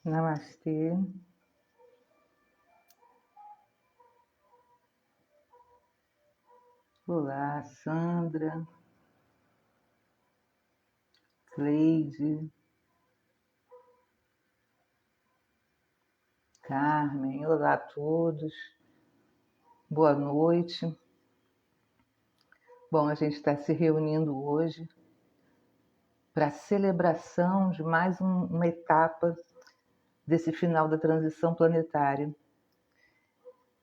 Namastê. Olá, Sandra, Cleide, Carmen. Olá a todos. Boa noite. Bom, a gente está se reunindo hoje para a celebração de mais uma etapa desse final da transição planetária.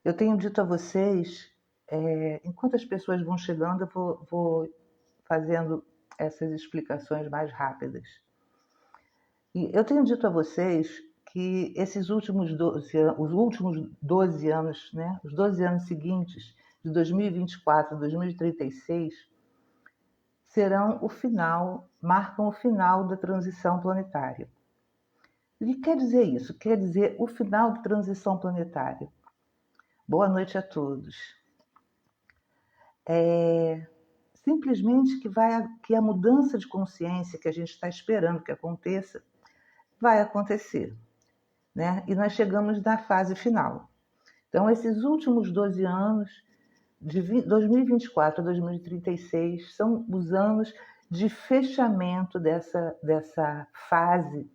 Eu tenho dito a vocês, enquanto as pessoas vão chegando, eu vou fazendo essas explicações mais rápidas. E eu tenho dito a vocês que esses últimos 12 anos, né, os 12 anos seguintes, de 2024 a 2036, marcam o final da transição planetária. O que quer dizer isso? Quer dizer o final da transição planetária. Boa noite a todos. Simplesmente que a mudança de consciência que a gente está esperando que aconteça, vai acontecer, né? E nós chegamos na fase final. Então, esses últimos 12 anos, de 2024 a 2036, são os anos de fechamento dessa fase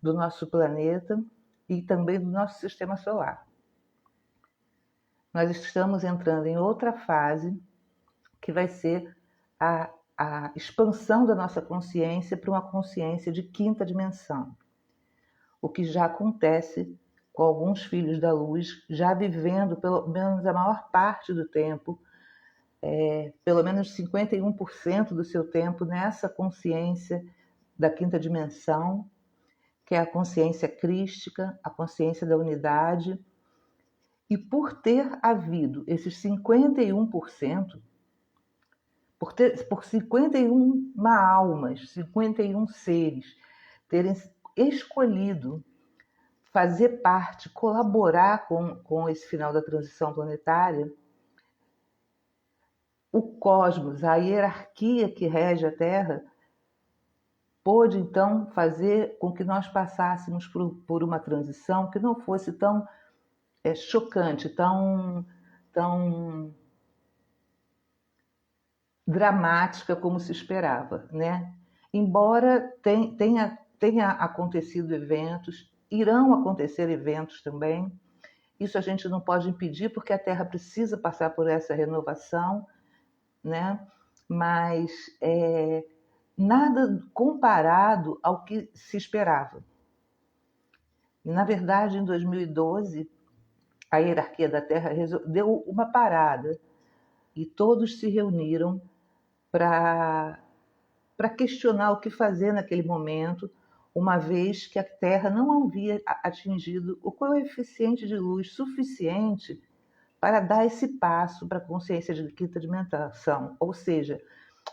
do nosso planeta e também do nosso sistema solar. Nós estamos entrando em outra fase, que vai ser a expansão da nossa consciência para uma consciência de quinta dimensão. O que já acontece com alguns filhos da luz, já vivendo pelo menos a maior parte do tempo, pelo menos 51% do seu tempo nessa consciência da quinta dimensão, que é a consciência crística, a consciência da unidade. E por ter havido esses 51%, por 51 almas, 51 seres, terem escolhido fazer parte, colaborar com esse final da transição planetária, o cosmos, a hierarquia que rege a Terra, pôde então fazer com que nós passássemos por uma transição que não fosse tão chocante, tão dramática como se esperava, né? Embora tenha acontecido eventos, irão acontecer eventos também. Isso a gente não pode impedir, porque a Terra precisa passar por essa renovação, né? Mas nada comparado ao que se esperava. E, na verdade, em 2012, a hierarquia da Terra deu uma parada e todos se reuniram para questionar o que fazer naquele momento, uma vez que a Terra não havia atingido o coeficiente de luz suficiente para dar esse passo para a consciência de quinta dimensão. Ou seja,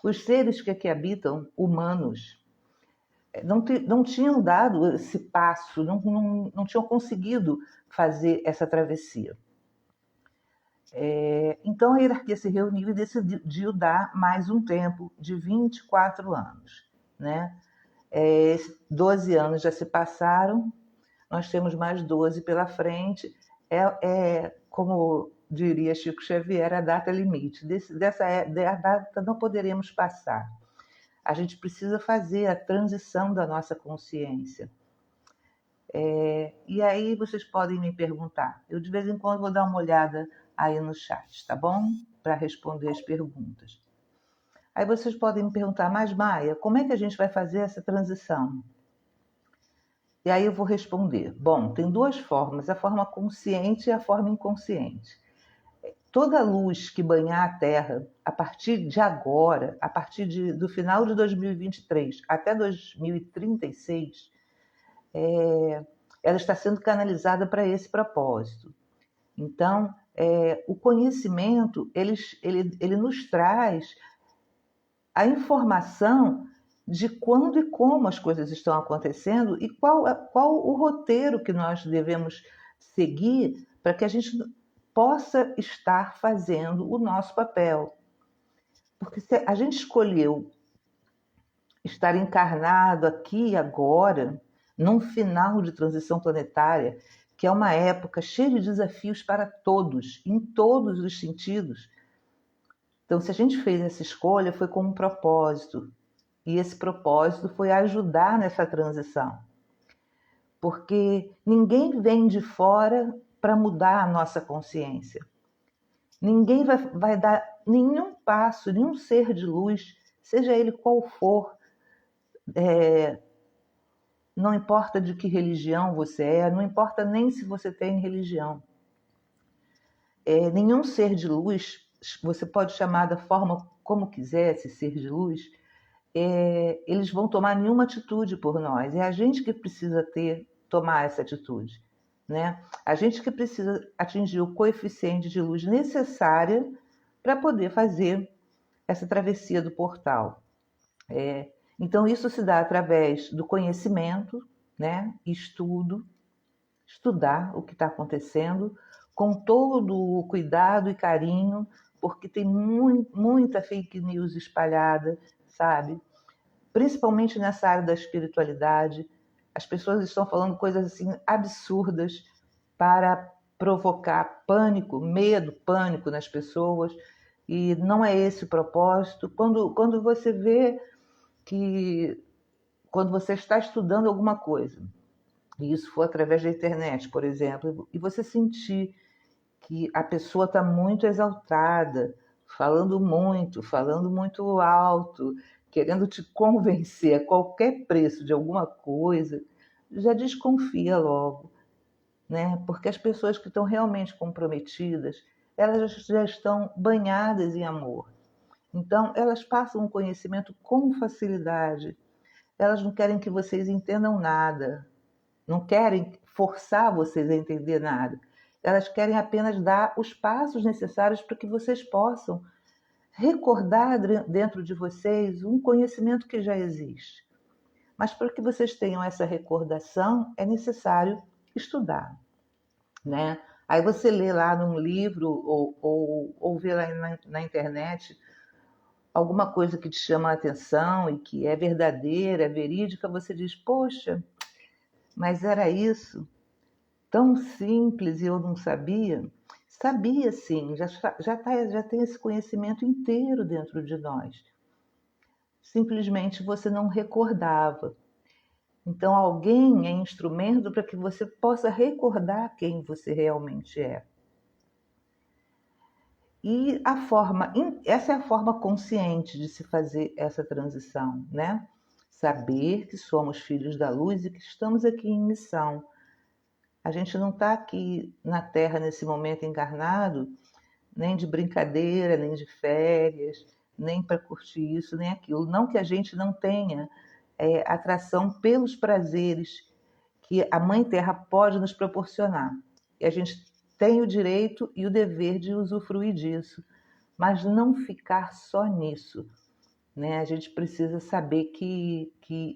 os seres que aqui habitam, humanos, não tinham dado esse passo, não tinham conseguido fazer essa travessia. Então a hierarquia se reuniu e decidiu dar mais um tempo de 24 anos, né? 12 anos já se passaram, nós temos mais 12 pela frente. Como diria Chico Xavier, a data limite. Dessa data não poderemos passar. A gente precisa fazer a transição da nossa consciência. E aí vocês podem me perguntar. Eu de vez em quando vou dar uma olhada aí no chat, tá bom? Para responder as perguntas. Aí vocês podem me perguntar, mas Maia, como é que a gente vai fazer essa transição? E aí eu vou responder. Bom, tem duas formas, a forma consciente e a forma inconsciente. Toda luz que banhar a Terra, a partir de agora, a partir do final de 2023 até 2036, ela está sendo canalizada para esse propósito. Então, o conhecimento, ele nos traz a informação de quando e como as coisas estão acontecendo e qual o roteiro que nós devemos seguir para que a gente possa estar fazendo o nosso papel. Porque se a gente escolheu estar encarnado aqui e agora, num final de transição planetária, que é uma época cheia de desafios para todos, em todos os sentidos. Então, se a gente fez essa escolha, foi com um propósito. E esse propósito foi ajudar nessa transição. Porque ninguém vem de fora para mudar a nossa consciência. Ninguém vai dar nenhum passo, nenhum ser de luz, seja ele qual for, não importa de que religião você é, não importa nem se você tem religião. Nenhum ser de luz, você pode chamar da forma como quiser esse ser de luz, eles vão tomar nenhuma atitude por nós. É a gente que precisa tomar essa atitude. Né? A gente que precisa atingir o coeficiente de luz necessária para poder fazer essa travessia do portal. Então, isso se dá através do conhecimento, né? Estudar o que está acontecendo, com todo o cuidado e carinho, porque tem muita fake news espalhada, sabe? Principalmente nessa área da espiritualidade. As pessoas estão falando coisas assim absurdas para provocar pânico, medo, pânico nas pessoas, e não é esse o propósito. Quando você vê que, quando você está estudando alguma coisa, e isso for através da internet, por exemplo, e você sentir que a pessoa está muito exaltada, falando muito alto, querendo te convencer a qualquer preço de alguma coisa, já desconfia logo, né? Porque as pessoas que estão realmente comprometidas, elas já estão banhadas em amor. Então, elas passam o conhecimento com facilidade. Elas não querem que vocês entendam nada, não querem forçar vocês a entender nada. Elas querem apenas dar os passos necessários para que vocês possam recordar dentro de vocês um conhecimento que já existe. Mas para que vocês tenham essa recordação, é necessário estudar, né? Aí você lê lá num livro ou vê lá na internet alguma coisa que te chama a atenção e que é verdadeira, é verídica, você diz, poxa, mas era isso? Tão simples e eu não sabia? Sabia sim, já tem esse conhecimento inteiro dentro de nós. Simplesmente você não recordava. Então alguém é instrumento para que você possa recordar quem você realmente é. E essa é a forma consciente de se fazer essa transição, né? Saber que somos filhos da luz e que estamos aqui em missão. A gente não está aqui na Terra nesse momento encarnado, nem de brincadeira, nem de férias, nem para curtir isso, nem aquilo. Não que a gente não tenha atração pelos prazeres que a Mãe Terra pode nos proporcionar. E a gente tem o direito e o dever de usufruir disso, mas não ficar só nisso. Né? A gente precisa saber que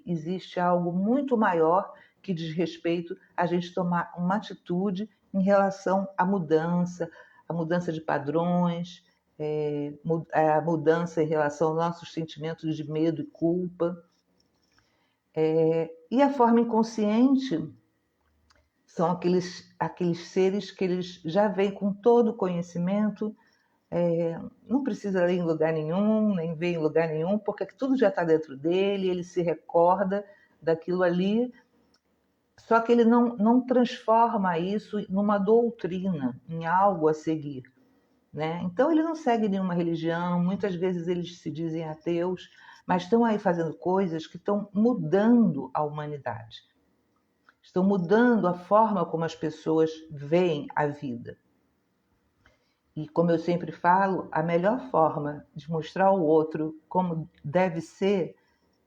existe algo muito maior que diz respeito a gente tomar uma atitude em relação à mudança de padrões, a mudança em relação aos nossos sentimentos de medo e culpa. E a forma inconsciente são aqueles seres que eles já vêm com todo o conhecimento, não precisa ler em lugar nenhum, nem ver em lugar nenhum, porque tudo já está dentro dele, ele se recorda daquilo ali, só que ele não transforma isso numa doutrina, em algo a seguir. Né? Então ele não segue nenhuma religião, muitas vezes eles se dizem ateus, mas estão aí fazendo coisas que estão mudando a humanidade. Estão mudando a forma como as pessoas veem a vida. E como eu sempre falo, a melhor forma de mostrar ao outro como deve ser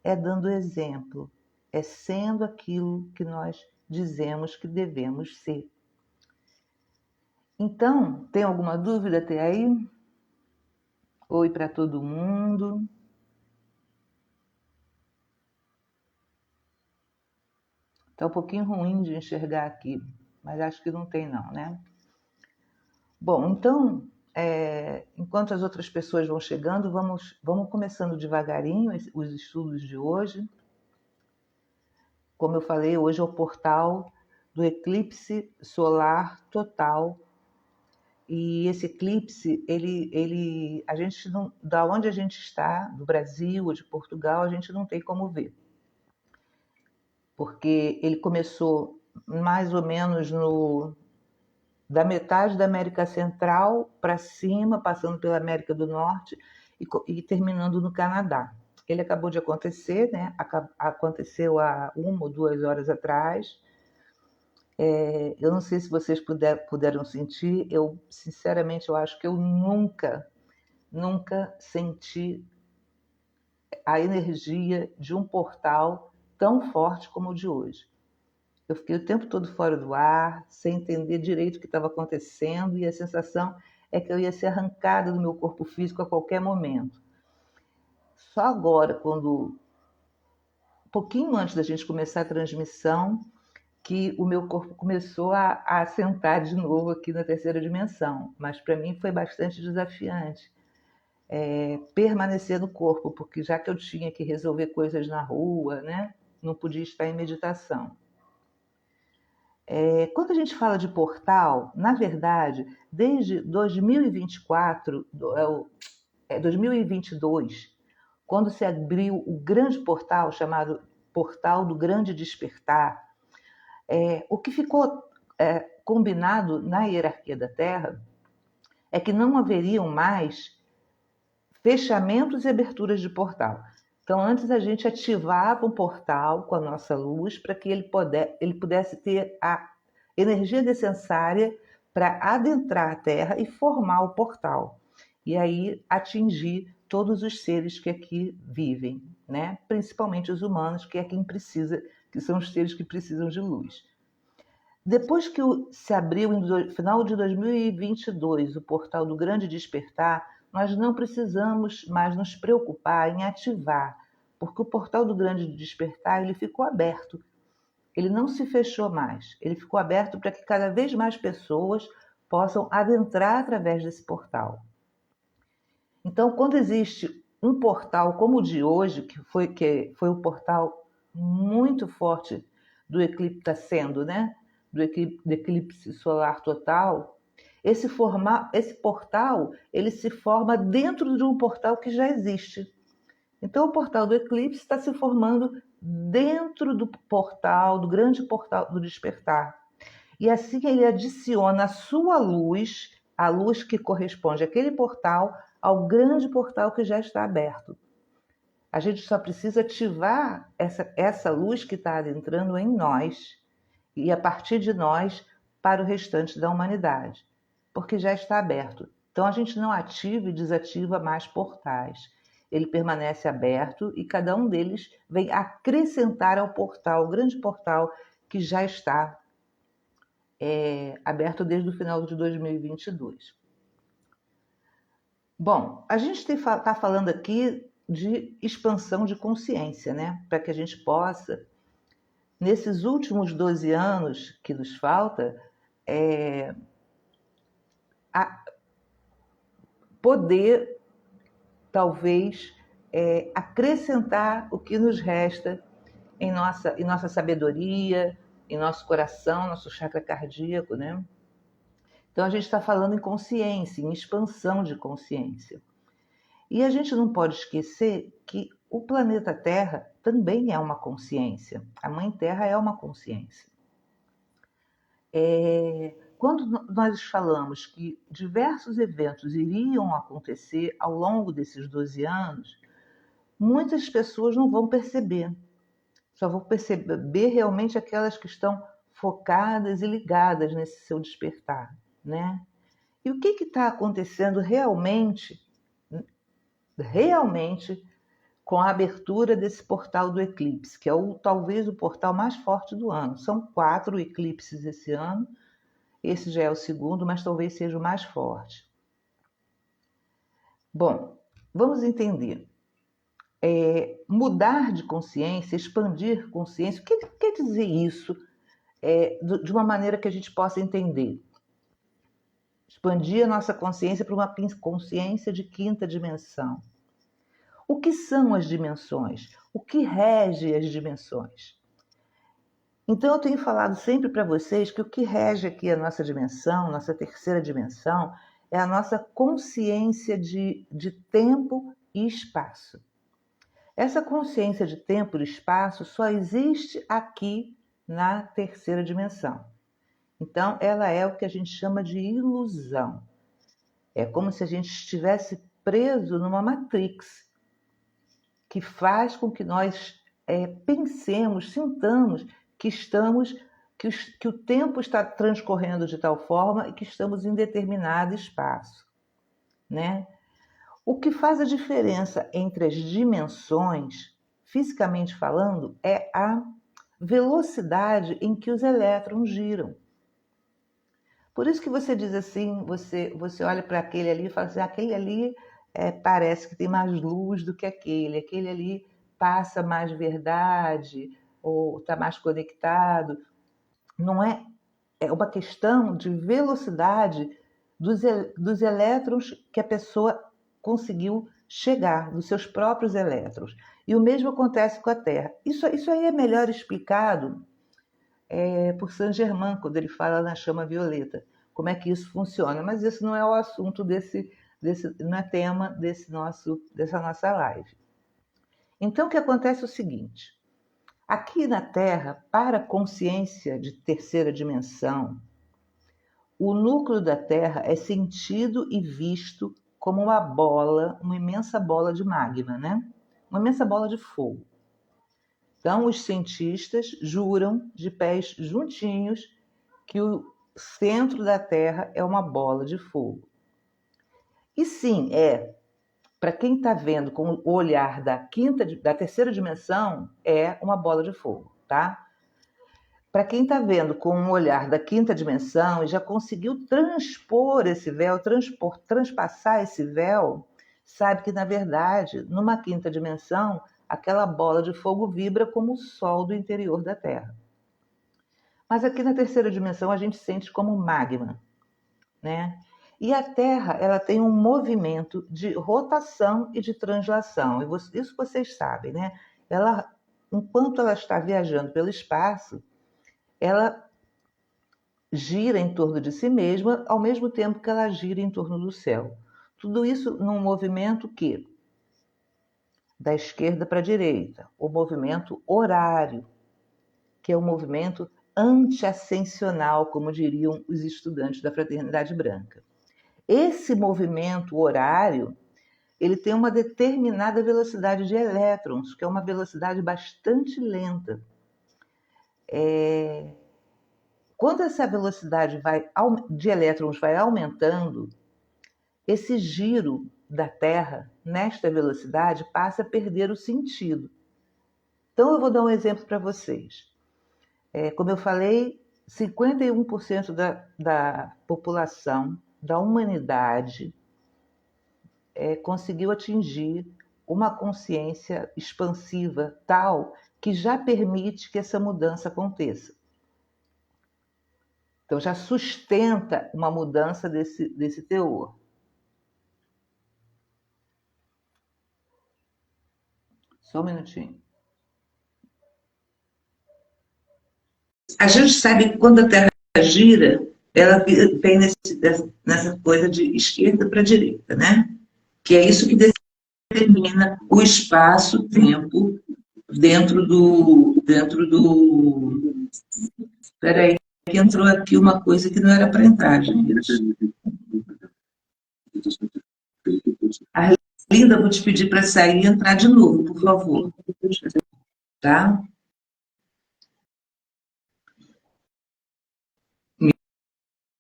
é dando exemplo, é sendo aquilo que nós dizemos que devemos ser. Então, tem alguma dúvida até aí? Oi para todo mundo. Está um pouquinho ruim de enxergar aqui, mas acho que não tem não, né? Bom, então, enquanto as outras pessoas vão chegando, vamos começando devagarinho os estudos de hoje. como eu falei, hoje é o portal do eclipse solar total. E esse eclipse, a gente não, da onde a gente está, do Brasil ou de Portugal, a gente não tem como ver, porque ele começou mais ou menos da metade da América Central para cima, passando pela América do Norte e terminando no Canadá. Ele acabou de acontecer, né? Aconteceu há 1 ou 2 horas atrás. Eu não sei se vocês puderam sentir, sinceramente, eu acho que eu nunca senti a energia de um portal tão forte como o de hoje. Eu fiquei o tempo todo fora do ar, sem entender direito o que estava acontecendo, e a sensação é que eu ia ser arrancada do meu corpo físico a qualquer momento. Só agora, um pouquinho antes da gente começar a transmissão, que o meu corpo começou a assentar de novo aqui na terceira dimensão. Mas para mim foi bastante desafiante permanecer no corpo, porque já que eu tinha que resolver coisas na rua, né, não podia estar em meditação. Quando a gente fala de portal, na verdade, desde 2024, 2022, quando se abriu o grande portal chamado Portal do Grande Despertar, o que ficou combinado na hierarquia da Terra é que não haveriam mais fechamentos e aberturas de portal. Então, antes a gente ativava um portal com a nossa luz para que ele pudesse ter a energia necessária para adentrar a Terra e formar o portal. E aí atingir todos os seres que aqui vivem, né? Principalmente os humanos, que é quem precisa, que são os seres que precisam de luz. Depois que se abriu no final de 2022 o portal do Grande Despertar, nós não precisamos mais nos preocupar em ativar, porque o portal do Grande Despertar ele ficou aberto. Ele não se fechou mais. Ele ficou aberto para que cada vez mais pessoas possam adentrar através desse portal. Então, quando existe um portal como o de hoje, que foi um portal muito forte do eclipse, está sendo, né? Do eclipse solar total, esse portal ele se forma dentro de um portal que já existe. Então, o portal do eclipse está se formando dentro do portal, do grande portal do despertar. E assim ele adiciona a sua luz, a luz que corresponde àquele portal, ao grande portal que já está aberto. A gente só precisa ativar essa luz que está adentrando em nós e a partir de nós para o restante da humanidade, porque já está aberto. Então a gente não ativa e desativa mais portais. Ele permanece aberto e cada um deles vem acrescentar ao portal, o grande portal que já está aberto desde o final de 2022. Bom, a gente está falando aqui de expansão de consciência, né? Para que a gente possa, nesses últimos 12 anos que nos falta, poder, talvez, acrescentar o que nos resta em nossa sabedoria, em nosso coração, nosso chakra cardíaco, né? Então a gente está falando em consciência, em expansão de consciência. E a gente não pode esquecer que o planeta Terra também é uma consciência. A Mãe Terra é uma consciência. Quando nós falamos que diversos eventos iriam acontecer ao longo desses 12 anos, muitas pessoas não vão perceber. Só vão perceber realmente aquelas que estão focadas e ligadas nesse seu despertar, né? E o que está acontecendo realmente com a abertura desse portal do eclipse, que é talvez o portal mais forte do ano. São 4 eclipses esse ano, esse já é o segundo, mas talvez seja o mais forte. Bom, vamos entender. Mudar de consciência, expandir consciência, o que quer dizer isso de uma maneira que a gente possa entender? Expandir a nossa consciência para uma consciência de 5ª dimensão. O que são as dimensões? O que rege as dimensões? Então, eu tenho falado sempre para vocês que o que rege aqui a nossa dimensão, nossa terceira dimensão, é a nossa consciência de tempo e espaço. Essa consciência de tempo e espaço só existe aqui na terceira dimensão. Então, ela é o que a gente chama de ilusão. É como se a gente estivesse preso numa matrix que faz com que nós pensemos, sintamos que o tempo está transcorrendo de tal forma e que estamos em determinado espaço, né? O que faz a diferença entre as dimensões, fisicamente falando, é a velocidade em que os elétrons giram. Por isso que você diz assim, você olha para aquele ali e fala assim, aquele ali parece que tem mais luz do que aquele ali passa mais verdade, ou está mais conectado. Não é, é uma questão de velocidade dos elétrons que a pessoa conseguiu chegar, dos seus próprios elétrons. E o mesmo acontece com a Terra. Isso aí é melhor explicado por Saint-Germain, quando ele fala na chama violeta, como é que isso funciona. Mas isso não é o assunto não é tema dessa nossa live. Então, o que acontece é o seguinte: aqui na Terra, para a consciência de terceira dimensão, o núcleo da Terra é sentido e visto como uma bola, uma imensa bola de magma, né? Uma imensa bola de fogo. Então, os cientistas juram de pés juntinhos que o centro da Terra é uma bola de fogo. E sim, para quem está vendo com o olhar da terceira dimensão, é uma bola de fogo, tá? Para quem está vendo com um olhar da quinta dimensão e já conseguiu transpor esse véu, transpassar esse véu, sabe que, na verdade, numa quinta dimensão, aquela bola de fogo vibra como o Sol do interior da Terra. Mas aqui na terceira dimensão a gente sente como magma, né? E a Terra, ela tem um movimento de rotação e de translação. Isso vocês sabem, né? Enquanto ela está viajando pelo espaço, ela gira em torno de si mesma, ao mesmo tempo que ela gira em torno do céu. Tudo isso num movimento que, da esquerda para a direita, o movimento horário, que é o movimento anti-ascensional, como diriam os estudantes da Fraternidade Branca. Esse movimento horário, ele tem uma determinada velocidade de elétrons, que é uma velocidade bastante lenta. Quando essa velocidade de elétrons vai aumentando, esse giro da Terra, nesta velocidade, passa a perder o sentido. Então, eu vou dar um exemplo para vocês. Como eu falei, 51% da população, da humanidade, conseguiu atingir uma consciência expansiva tal que já permite que essa mudança aconteça. Então, já sustenta uma mudança desse teor. Só um minutinho. A gente sabe que quando a Terra gira, ela vem nessa coisa de esquerda para direita, né? Que é isso que determina o espaço-tempo dentro do... Espera aí, que entrou aqui uma coisa que não era para entrar, gente. Linda, vou te pedir para sair e entrar de novo, por favor. Tá?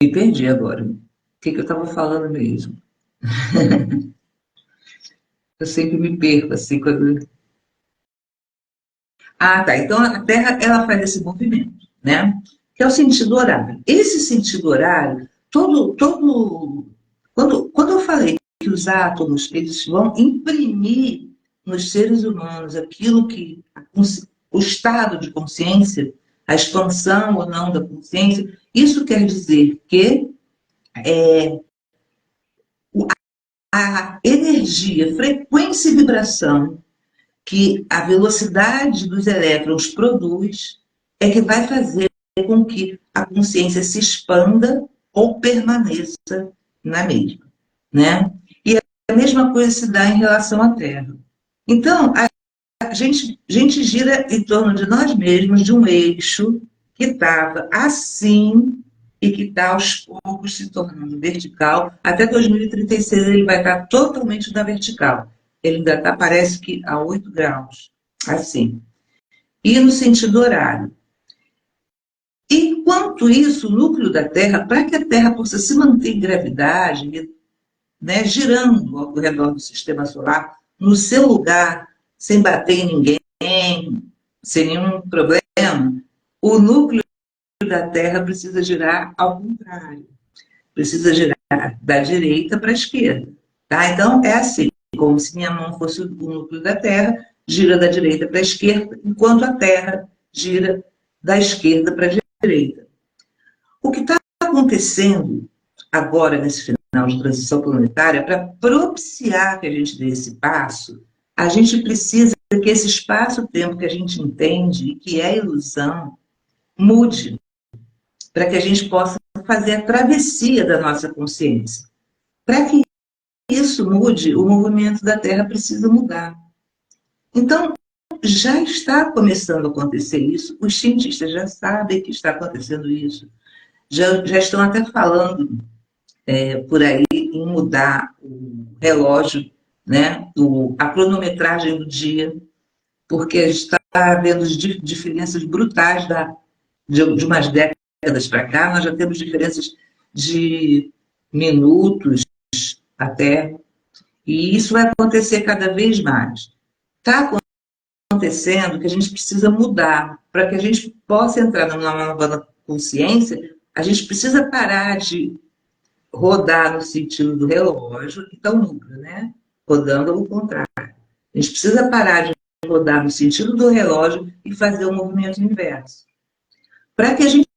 Me perdi agora. O que eu estava falando mesmo? Eu sempre me perco, assim, quando... Ah, tá. Então, a Terra, ela faz esse movimento, né? Que é o sentido horário. Esse sentido horário, quando eu falei que os átomos, eles vão imprimir nos seres humanos aquilo que... o estado de consciência, a expansão ou não da consciência, isso quer dizer que a energia, frequência e vibração que a velocidade dos elétrons produz é que vai fazer com que a consciência se expanda ou permaneça na mesma, né? E a mesma coisa se dá em relação à Terra. Então, a gente gira em torno de nós mesmos, de um eixo que estava assim e que está aos poucos se tornando vertical. Até 2036 ele vai estar totalmente na vertical. Ele ainda está, parece que, a 8 graus, assim. E no sentido horário. Enquanto isso, o núcleo da Terra, para que a Terra possa se manter em gravidade, né, girando ao redor do sistema solar, no seu lugar, sem bater em ninguém, sem nenhum problema, o núcleo da Terra precisa girar ao contrário. Precisa girar da direita para a esquerda. Tá? Então, é assim, como se minha mão fosse o núcleo da Terra, gira da direita para a esquerda, enquanto a Terra gira da esquerda para a direita. O que está acontecendo agora, nesse final de transição planetária, para propiciar que a gente dê esse passo, a gente precisa que esse espaço-tempo que a gente entende, que é ilusão, mude, para que a gente possa fazer a travessia da nossa consciência. Para que isso mude, o movimento da Terra precisa mudar. Então, já está começando a acontecer isso, os cientistas já sabem que está acontecendo isso, já estão até falando por aí em mudar o relógio, né, a cronometragem do dia, porque está havendo diferenças brutais de umas décadas para cá, nós já temos diferenças de minutos até, e isso vai acontecer cada vez mais. Está acontecendo que a gente precisa mudar, para que a gente possa entrar numa nova consciência, a gente precisa parar de rodar no sentido do relógio, que está o núcleo, né? Rodando ao contrário. A gente precisa parar de rodar no sentido do relógio e fazer o movimento inverso. Para que a gente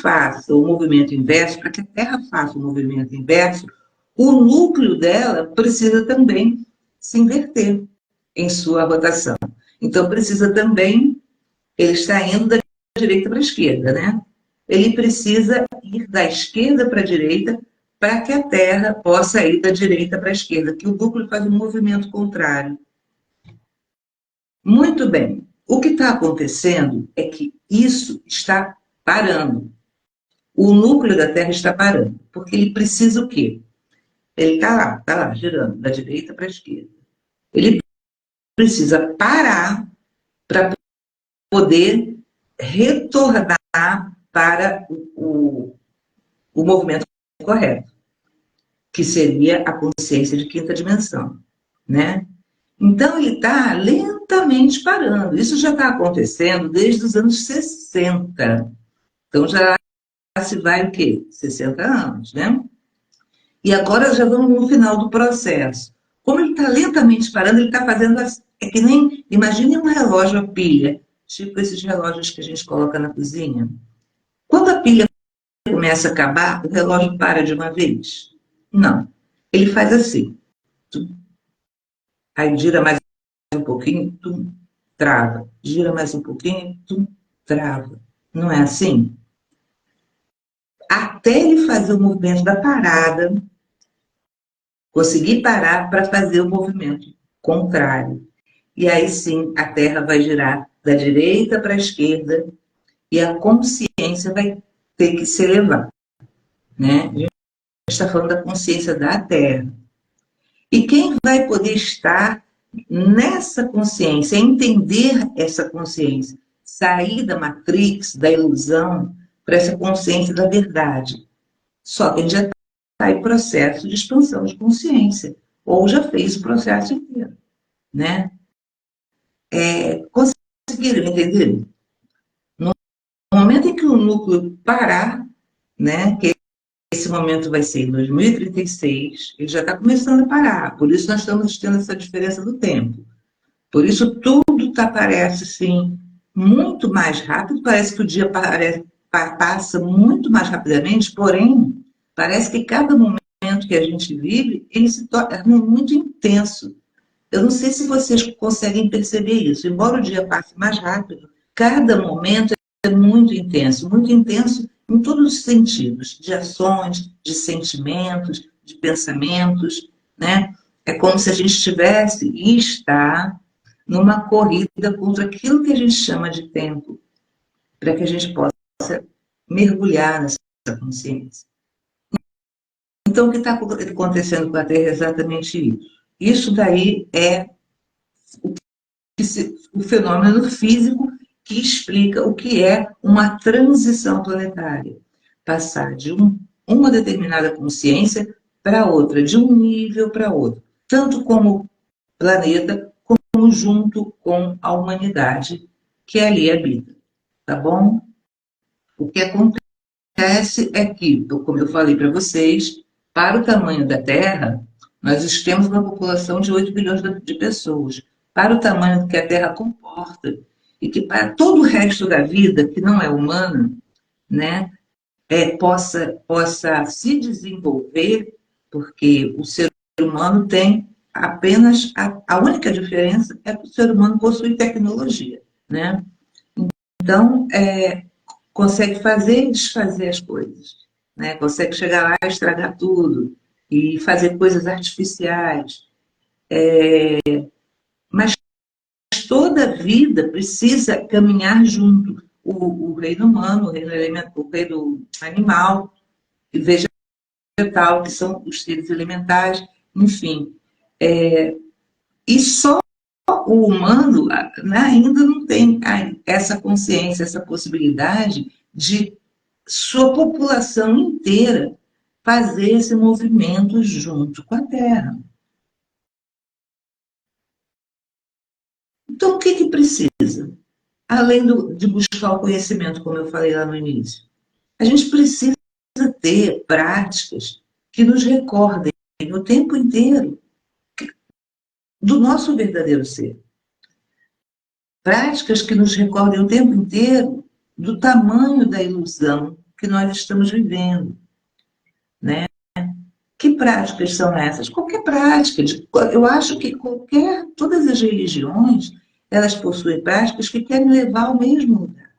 faça o movimento inverso, para que a Terra faça o movimento inverso, o núcleo dela precisa também se inverter em sua rotação. Então, precisa também, ele está indo da direita para a esquerda, né? Ele precisa ir da esquerda para a direita para que a Terra possa ir da direita para a esquerda, que o núcleo faz um movimento contrário. Muito bem. O que está acontecendo é que isso está parando. O núcleo da Terra está parando, porque ele precisa o quê? Ele está lá, girando, da direita para a esquerda. Ele precisa parar para poder retornar para o movimento correto, que seria a consciência de quinta dimensão, né? Então, ele está lentamente parando. Isso já está acontecendo desde os anos 60. Então, já se vai o quê? 60 anos, né? E agora já vamos no final do processo. Como ele está lentamente parando, ele está fazendo... É que nem... Imagine um relógio a pilha, tipo esses relógios que a gente coloca na cozinha. Quando a pilha começa a acabar, o relógio para de uma vez? Não. Ele faz assim. Aí gira mais um pouquinho, tum, trava. Gira mais um pouquinho, tum, trava. Não é assim? Até ele fazer o movimento da parada, conseguir parar para fazer o movimento contrário. E aí sim, a Terra vai girar da direita para a esquerda e a consciência vai ter que se elevar, né? A gente está falando da consciência da Terra. E quem vai poder estar nessa consciência, entender essa consciência, sair da matrix, da ilusão, para essa consciência da verdade. Só que a gente já está em processo de expansão de consciência, ou já fez o processo inteiro, né? Conseguiram entender? No momento em que o núcleo parar, né, que esse momento vai ser em 2036, ele já está começando a parar, por isso nós estamos tendo essa diferença do tempo. Por isso tudo parece, sim, muito mais rápido, parece que o dia passa muito mais rapidamente, porém, parece que cada momento que a gente vive, ele se torna muito intenso. Eu não sei se vocês conseguem perceber isso. Embora o dia passe mais rápido, cada momento muito intenso em todos os sentidos, de ações, de sentimentos, de pensamentos, né? É como se a gente estivesse e está numa corrida contra aquilo que a gente chama de tempo, para que a gente possa mergulhar nessa consciência. Então, o que está acontecendo com a Terra é exatamente isso. Isso daí é o fenômeno físico que explica o que é uma transição planetária. Passar de uma determinada consciência para outra, de um nível para outro. Tanto como planeta, como junto com a humanidade que ali habita. Tá bom? O que acontece é que, como eu falei para vocês, para o tamanho da Terra, nós temos uma população de 8 bilhões de pessoas. Para o tamanho que a Terra comporta, e que para todo o resto da vida, que não é humana, né, possa se desenvolver, porque o ser humano tem apenas, a única diferença é que o ser humano possui tecnologia, né? Então, consegue fazer e desfazer as coisas, né? Consegue chegar lá e estragar tudo, e fazer coisas artificiais. Mas toda vida precisa caminhar junto. O reino humano, o reino animal, e vegetal, que são os seres elementares, enfim. E só o humano, né, ainda não tem essa consciência, essa possibilidade de sua população inteira fazer esse movimento junto com a Terra. Então, o que precisa? Além de buscar o conhecimento, como eu falei lá no início, a gente precisa ter práticas que nos recordem o tempo inteiro do nosso verdadeiro ser. Práticas que nos recordem o tempo inteiro do tamanho da ilusão que nós estamos vivendo, né? Que práticas são essas? Qualquer prática. Eu acho que todas as religiões, elas possuem práticas que querem levar ao mesmo lugar.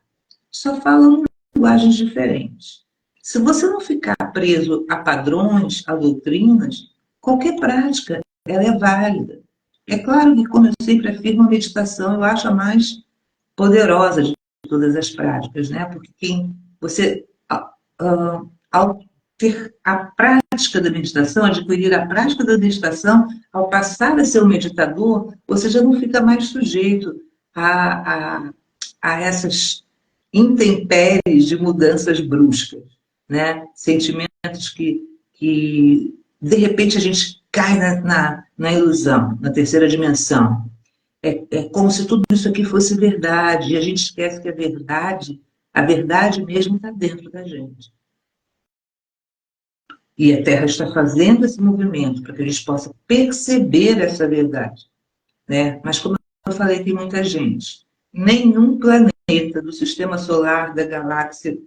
Só falam linguagens diferentes. Se você não ficar preso a padrões, a doutrinas, qualquer prática ela é válida. É claro que, como eu sempre afirmo, a meditação eu acho a mais poderosa de todas as práticas, né? Porque você, ao ter a prática da meditação, adquirir a prática da meditação, ao passar a ser um meditador, você já não fica mais sujeito a essas intempéries de mudanças bruscas, né? Sentimentos que de repente a gente cai na ilusão, na terceira dimensão. É como se tudo isso aqui fosse verdade, e a gente esquece que a verdade mesmo está dentro da gente. E a Terra está fazendo esse movimento para que a gente possa perceber essa verdade, né? Mas como eu falei, tem muita gente. Nenhum planeta do sistema solar, da galáxia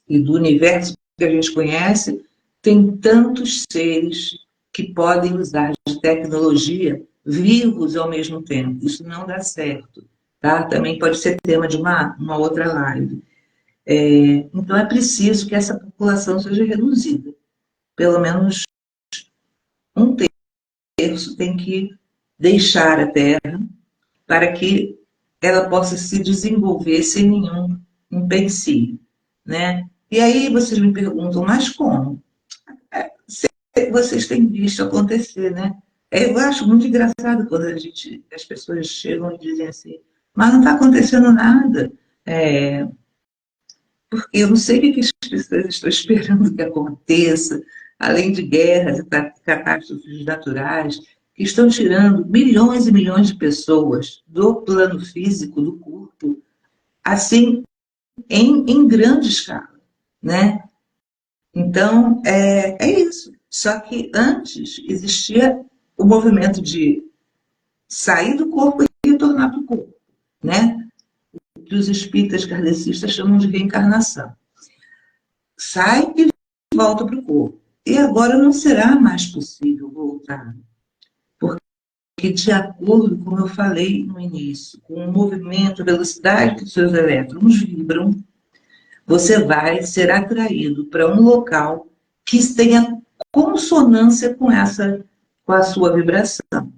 e do universo que a gente conhece tem tantos seres que podem usar de tecnologia vivos ao mesmo tempo. Isso não dá certo, tá? Também pode ser tema de uma outra live. Então é preciso que essa população seja reduzida. Pelo menos um terço tem que deixar a Terra para que ela possa se desenvolver sem nenhum empecilho, né? E aí vocês me perguntam, mas como? Vocês têm visto acontecer, né? Eu acho muito engraçado quando as pessoas chegam e dizem assim, mas não está acontecendo nada, porque eu não sei o que as pessoas estão esperando que aconteça, além de guerras e catástrofes naturais, que estão tirando milhões e milhões de pessoas do plano físico, do corpo, assim, em grande escala, né? Então, é isso. Só que antes existia o movimento de sair do corpo e retornar para o corpo, né? O que os espíritas kardecistas chamam de reencarnação. Sai e volta para o corpo. E agora não será mais possível voltar. Porque, de acordo, como eu falei no início, com o movimento, a velocidade que os seus elétrons vibram, você vai ser atraído para um local que tenha consonância com a sua vibração.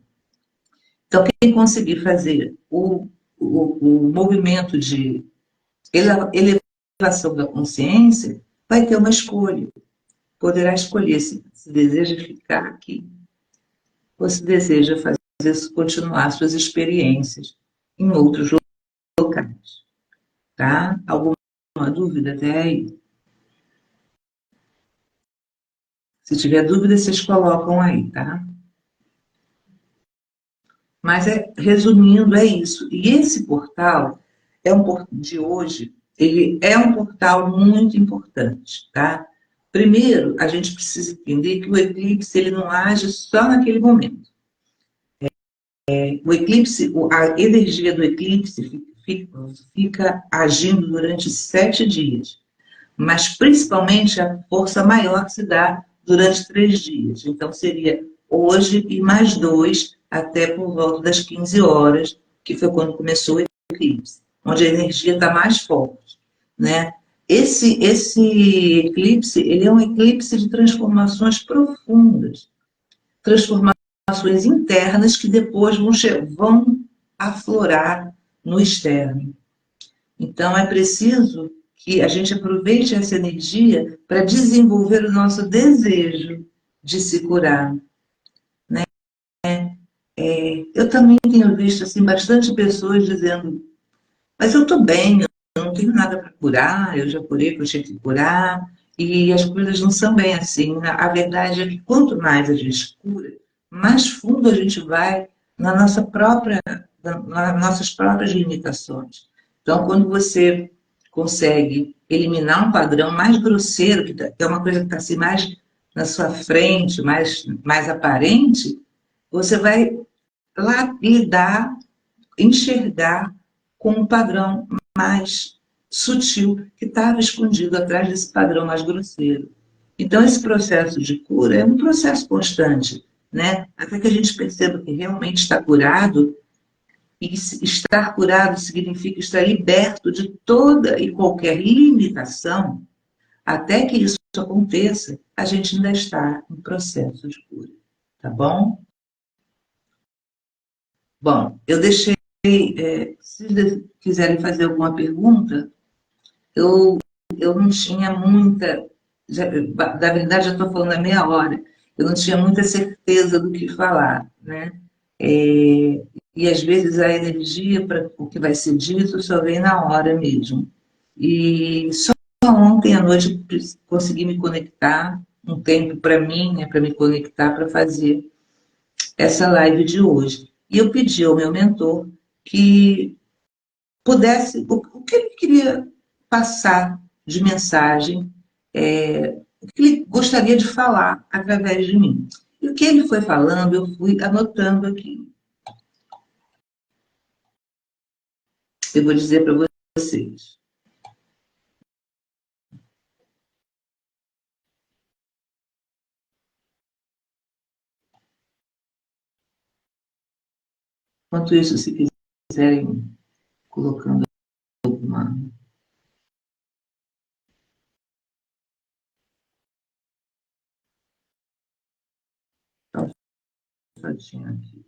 Então, quem conseguir fazer o movimento de elevação da consciência vai ter uma escolha. Poderá escolher se deseja ficar aqui ou se deseja continuar suas experiências em outros locais. Tá? Alguma dúvida até aí? Se tiver dúvida, vocês colocam aí, tá? Mas, resumindo, é isso. E esse portal de hoje, ele é um portal muito importante, tá? Primeiro, a gente precisa entender que o eclipse ele não age só naquele momento. O eclipse, a energia do eclipse fica agindo durante 7 dias, mas principalmente a força maior se dá durante 3 dias. Então, seria hoje e mais 2, até por volta das 15 horas, que foi quando começou o eclipse, onde a energia está mais forte, né? Esse eclipse, ele é um eclipse de transformações profundas, transformações internas que depois vão aflorar no externo. Então, é preciso que a gente aproveite essa energia para desenvolver o nosso desejo de se curar. Né? Eu também tenho visto assim, bastante pessoas dizendo, mas eu estou bem, eu não tenho nada para curar, eu já curei o que eu tinha que curar, e as coisas não são bem assim. A verdade é que quanto mais a gente cura, mais fundo a gente vai nas nossas próprias limitações. Então, quando você consegue eliminar um padrão mais grosseiro, que é uma coisa que está assim, mais na sua frente, mais aparente, você vai lá lidar, enxergar com um padrão mais sutil que estava escondido atrás desse padrão mais grosseiro. Então, esse processo de cura é um processo constante, né? Até que a gente perceba que realmente está curado, e estar curado significa estar liberto de toda e qualquer limitação. Até que isso aconteça, a gente ainda está em processo de cura. Tá bom? Bom, eu deixei, se vocês quiserem fazer alguma pergunta, eu, eu não tinha muita, na verdade já estou falando há meia hora, eu não tinha muita certeza do que falar, né? E às vezes a energia para o que vai ser dito só vem na hora mesmo. E só ontem à noite eu consegui me conectar, um tempo para mim, né, para me conectar, para fazer essa live de hoje. E eu pedi ao meu mentor que pudesse, o que ele queria passar de mensagem, o que ele gostaria de falar através de mim. E o que ele foi falando, eu fui anotando aqui. Eu vou dizer para vocês. Enquanto isso, se quiserem colocando alguma alfadinha aqui.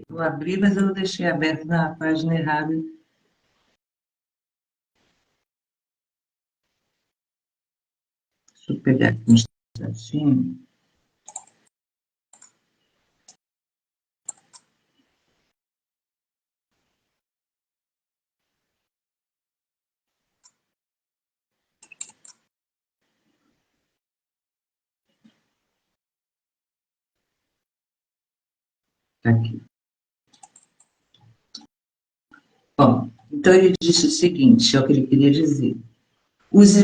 Eu abri, mas eu deixei aberto na página errada. Deixa eu pegar aqui um instantinho. Tá aqui. Bom, então ele disse o seguinte, é o que ele queria dizer. Os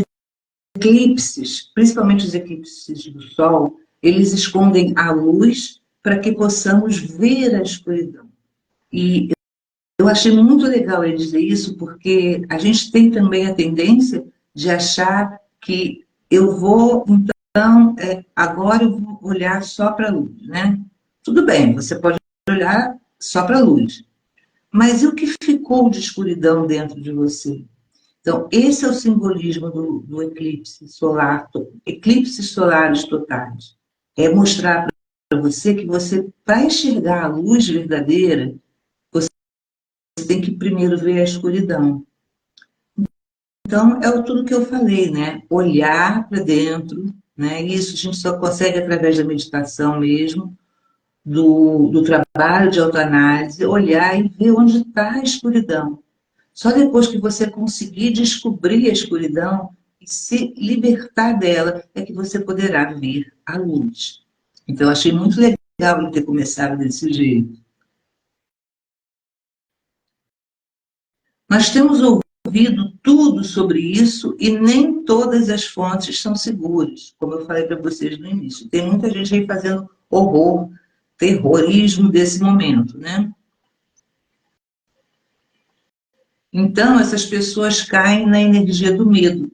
eclipses, principalmente os eclipses do Sol, eles escondem a luz para que possamos ver a escuridão. E eu achei muito legal ele dizer isso, porque a gente tem também a tendência de achar que eu vou, então, agora eu vou olhar só para a luz, né? Tudo bem, você pode olhar só para a luz, mas e o que ficou de escuridão dentro de você? Então, esse é o simbolismo do eclipse solar, eclipses solares totais. É mostrar para você que você, para enxergar a luz verdadeira, você tem que primeiro ver a escuridão. Então, é tudo que eu falei, né? Olhar para dentro, né? Isso a gente só consegue através da meditação mesmo, do trabalho de autoanálise, olhar e ver onde está a escuridão. Só depois que você conseguir descobrir a escuridão e se libertar dela, é que você poderá ver a luz. Então, achei muito legal ele ter começado desse jeito. Nós temos ouvido tudo sobre isso e nem todas as fontes são seguras, como eu falei para vocês no início. Tem muita gente aí fazendo horror, terrorismo desse momento, né? Então, essas pessoas caem na energia do medo.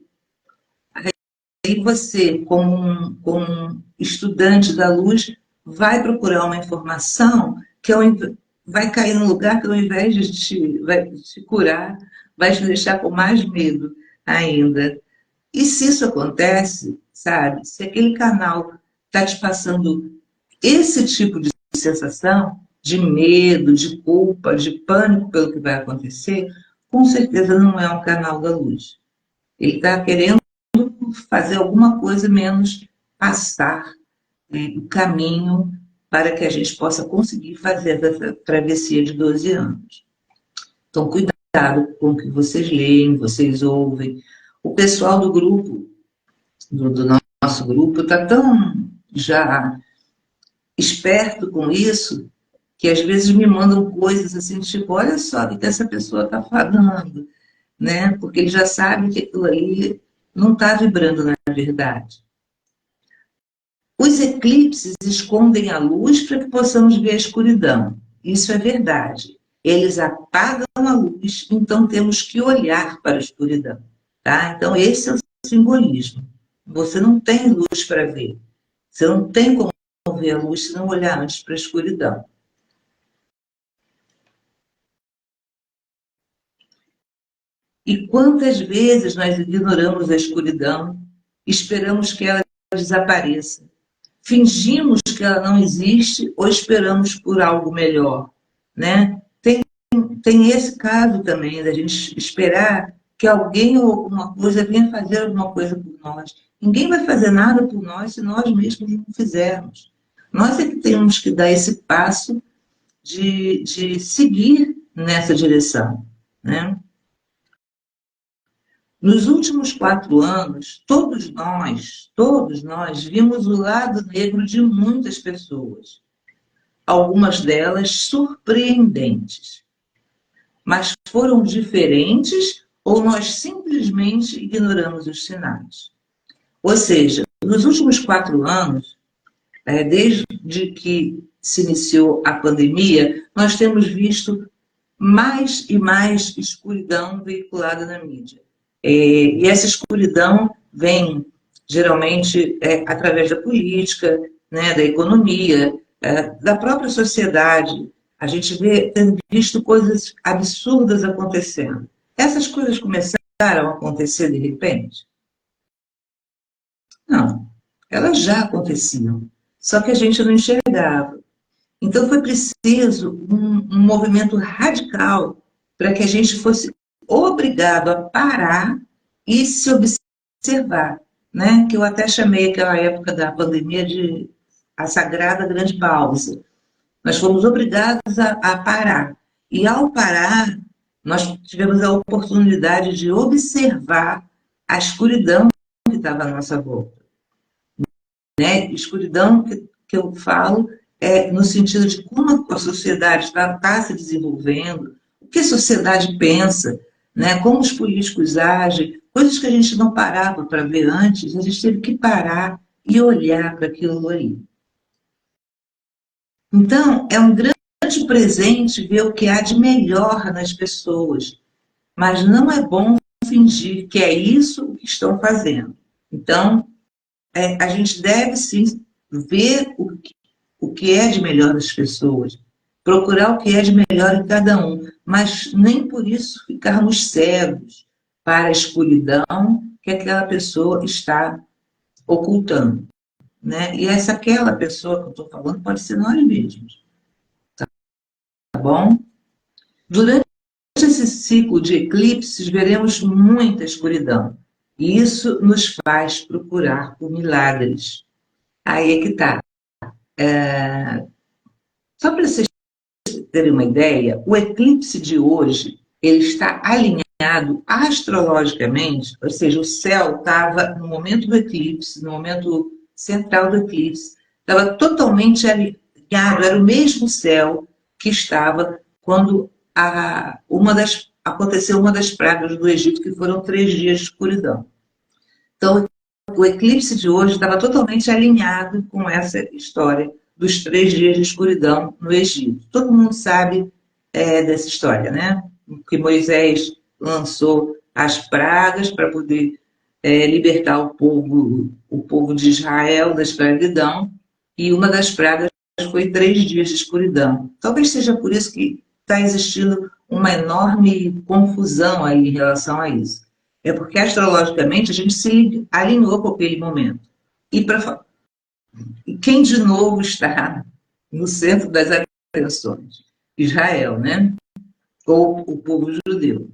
Aí você, como um estudante da luz, vai procurar uma informação que vai cair num lugar que, ao invés de te curar, vai te deixar com mais medo ainda. E se isso acontece, sabe, se aquele canal está te passando esse tipo de sensação, de medo, de culpa, de pânico pelo que vai acontecer, com certeza não é um canal da luz. Ele está querendo fazer alguma coisa menos passar, né, o caminho para que a gente possa conseguir fazer essa travessia de 12 anos. Então, cuidado com o que vocês leem, vocês ouvem. O pessoal do grupo, do nosso grupo, está tão já esperto com isso, que às vezes me mandam coisas assim, tipo, olha só o que essa pessoa está falando, né? Porque ele já sabe que aquilo ali não está vibrando na verdade. Os eclipses escondem a luz para que possamos ver a escuridão. Isso é verdade. Eles apagam a luz, então temos que olhar para a escuridão. Tá? Então, esse é o simbolismo. Você não tem luz para ver. Você não tem como ver a luz se não olhar antes para a escuridão. E quantas vezes nós ignoramos a escuridão, esperamos que ela desapareça? Fingimos que ela não existe ou esperamos por algo melhor, né? Tem esse caso também, da gente esperar que alguém ou alguma coisa venha fazer alguma coisa por nós. Ninguém vai fazer nada por nós se nós mesmos não fizermos. Nós é que temos que dar esse passo de seguir nessa direção, né? Nos últimos 4 anos, todos nós vimos o lado negro de muitas pessoas, algumas delas surpreendentes. Mas foram diferentes ou nós simplesmente ignoramos os sinais? Ou seja, nos últimos 4 anos, desde que se iniciou a pandemia, nós temos visto mais e mais escuridão veiculada na mídia. E essa escuridão vem, geralmente, através da política, né, da economia, da própria sociedade. A gente tem visto coisas absurdas acontecendo. Essas coisas começaram a acontecer de repente? Não, elas já aconteciam, só que a gente não enxergava. Então foi preciso um movimento radical para que a gente fosse obrigado a parar e se observar, né? Que eu até chamei aquela época da pandemia de a sagrada grande pausa. Nós fomos obrigados a parar. E ao parar, nós tivemos a oportunidade de observar a escuridão que estava à nossa volta. Né? Escuridão que eu falo no sentido de como a sociedade está se desenvolvendo, o que a sociedade pensa, né? Como os políticos agem, coisas que a gente não parava para ver antes, a gente teve que parar e olhar para aquilo ali. Então, é um grande durante o presente, ver o que há de melhor nas pessoas. Mas não é bom fingir que é isso que estão fazendo. Então, a gente deve sim ver o que é de melhor nas pessoas, procurar o que é de melhor em cada um, mas nem por isso ficarmos cegos para a escuridão que aquela pessoa está ocultando. Né? E aquela pessoa que eu estou falando pode ser nós mesmos. Tá bom? Durante esse ciclo de eclipses, veremos muita escuridão. E isso nos faz procurar por milagres. Aí é que está. Só para vocês terem uma ideia, o eclipse de hoje ele está alinhado astrologicamente, ou seja, o céu estava no momento do eclipse, no momento central do eclipse, estava totalmente alinhado, era o mesmo céu que estava quando aconteceu uma das pragas do Egito, que foram 3 dias de escuridão. Então, o eclipse de hoje estava totalmente alinhado com essa história dos 3 dias de escuridão no Egito. Todo mundo sabe dessa história, né? Que Moisés lançou as pragas para poder libertar o povo de Israel da escravidão, e uma das pragas foi 3 dias de escuridão. Talvez seja por isso que está existindo uma enorme confusão aí em relação a isso. É porque astrologicamente a gente se alinhou com aquele momento. E quem de novo está no centro das atenções? Israel, né? Ou o povo judeu.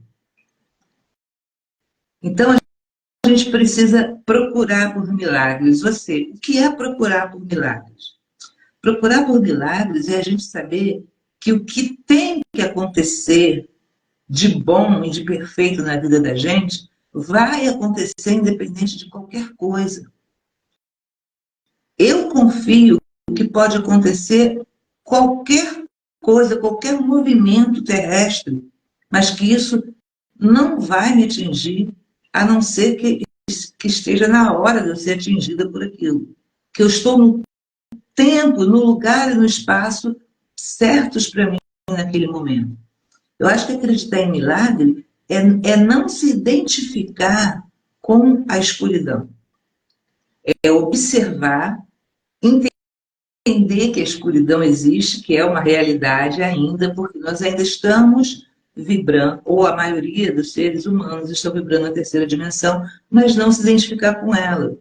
Então a gente precisa procurar por milagres. Você, o que é procurar por milagres? Procurar por milagres é a gente saber que o que tem que acontecer de bom e de perfeito na vida da gente vai acontecer independente de qualquer coisa. Eu confio que pode acontecer qualquer coisa, qualquer movimento terrestre, mas que isso não vai me atingir, a não ser que esteja na hora de eu ser atingida por aquilo. Que eu estou no tempo, no lugar e no espaço certos para mim naquele momento. Eu acho que acreditar em milagre é não se identificar com a escuridão. É observar, entender que a escuridão existe, que é uma realidade ainda, porque nós ainda estamos vibrando, ou a maioria dos seres humanos estão vibrando na terceira dimensão, mas não se identificar com ela.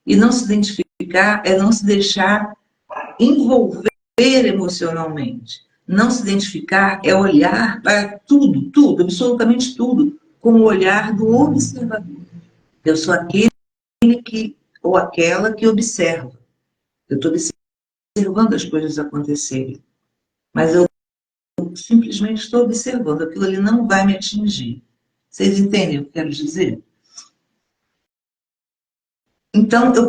E não se identificar é não se deixar envolver emocionalmente. Não se identificar é olhar para tudo, tudo, absolutamente tudo, com o olhar do observador. Eu sou aquele ou aquela que observa. Eu estou observando as coisas acontecerem. Mas eu simplesmente estou observando. Aquilo ali não vai me atingir. Vocês entendem o que eu quero dizer? Então, eu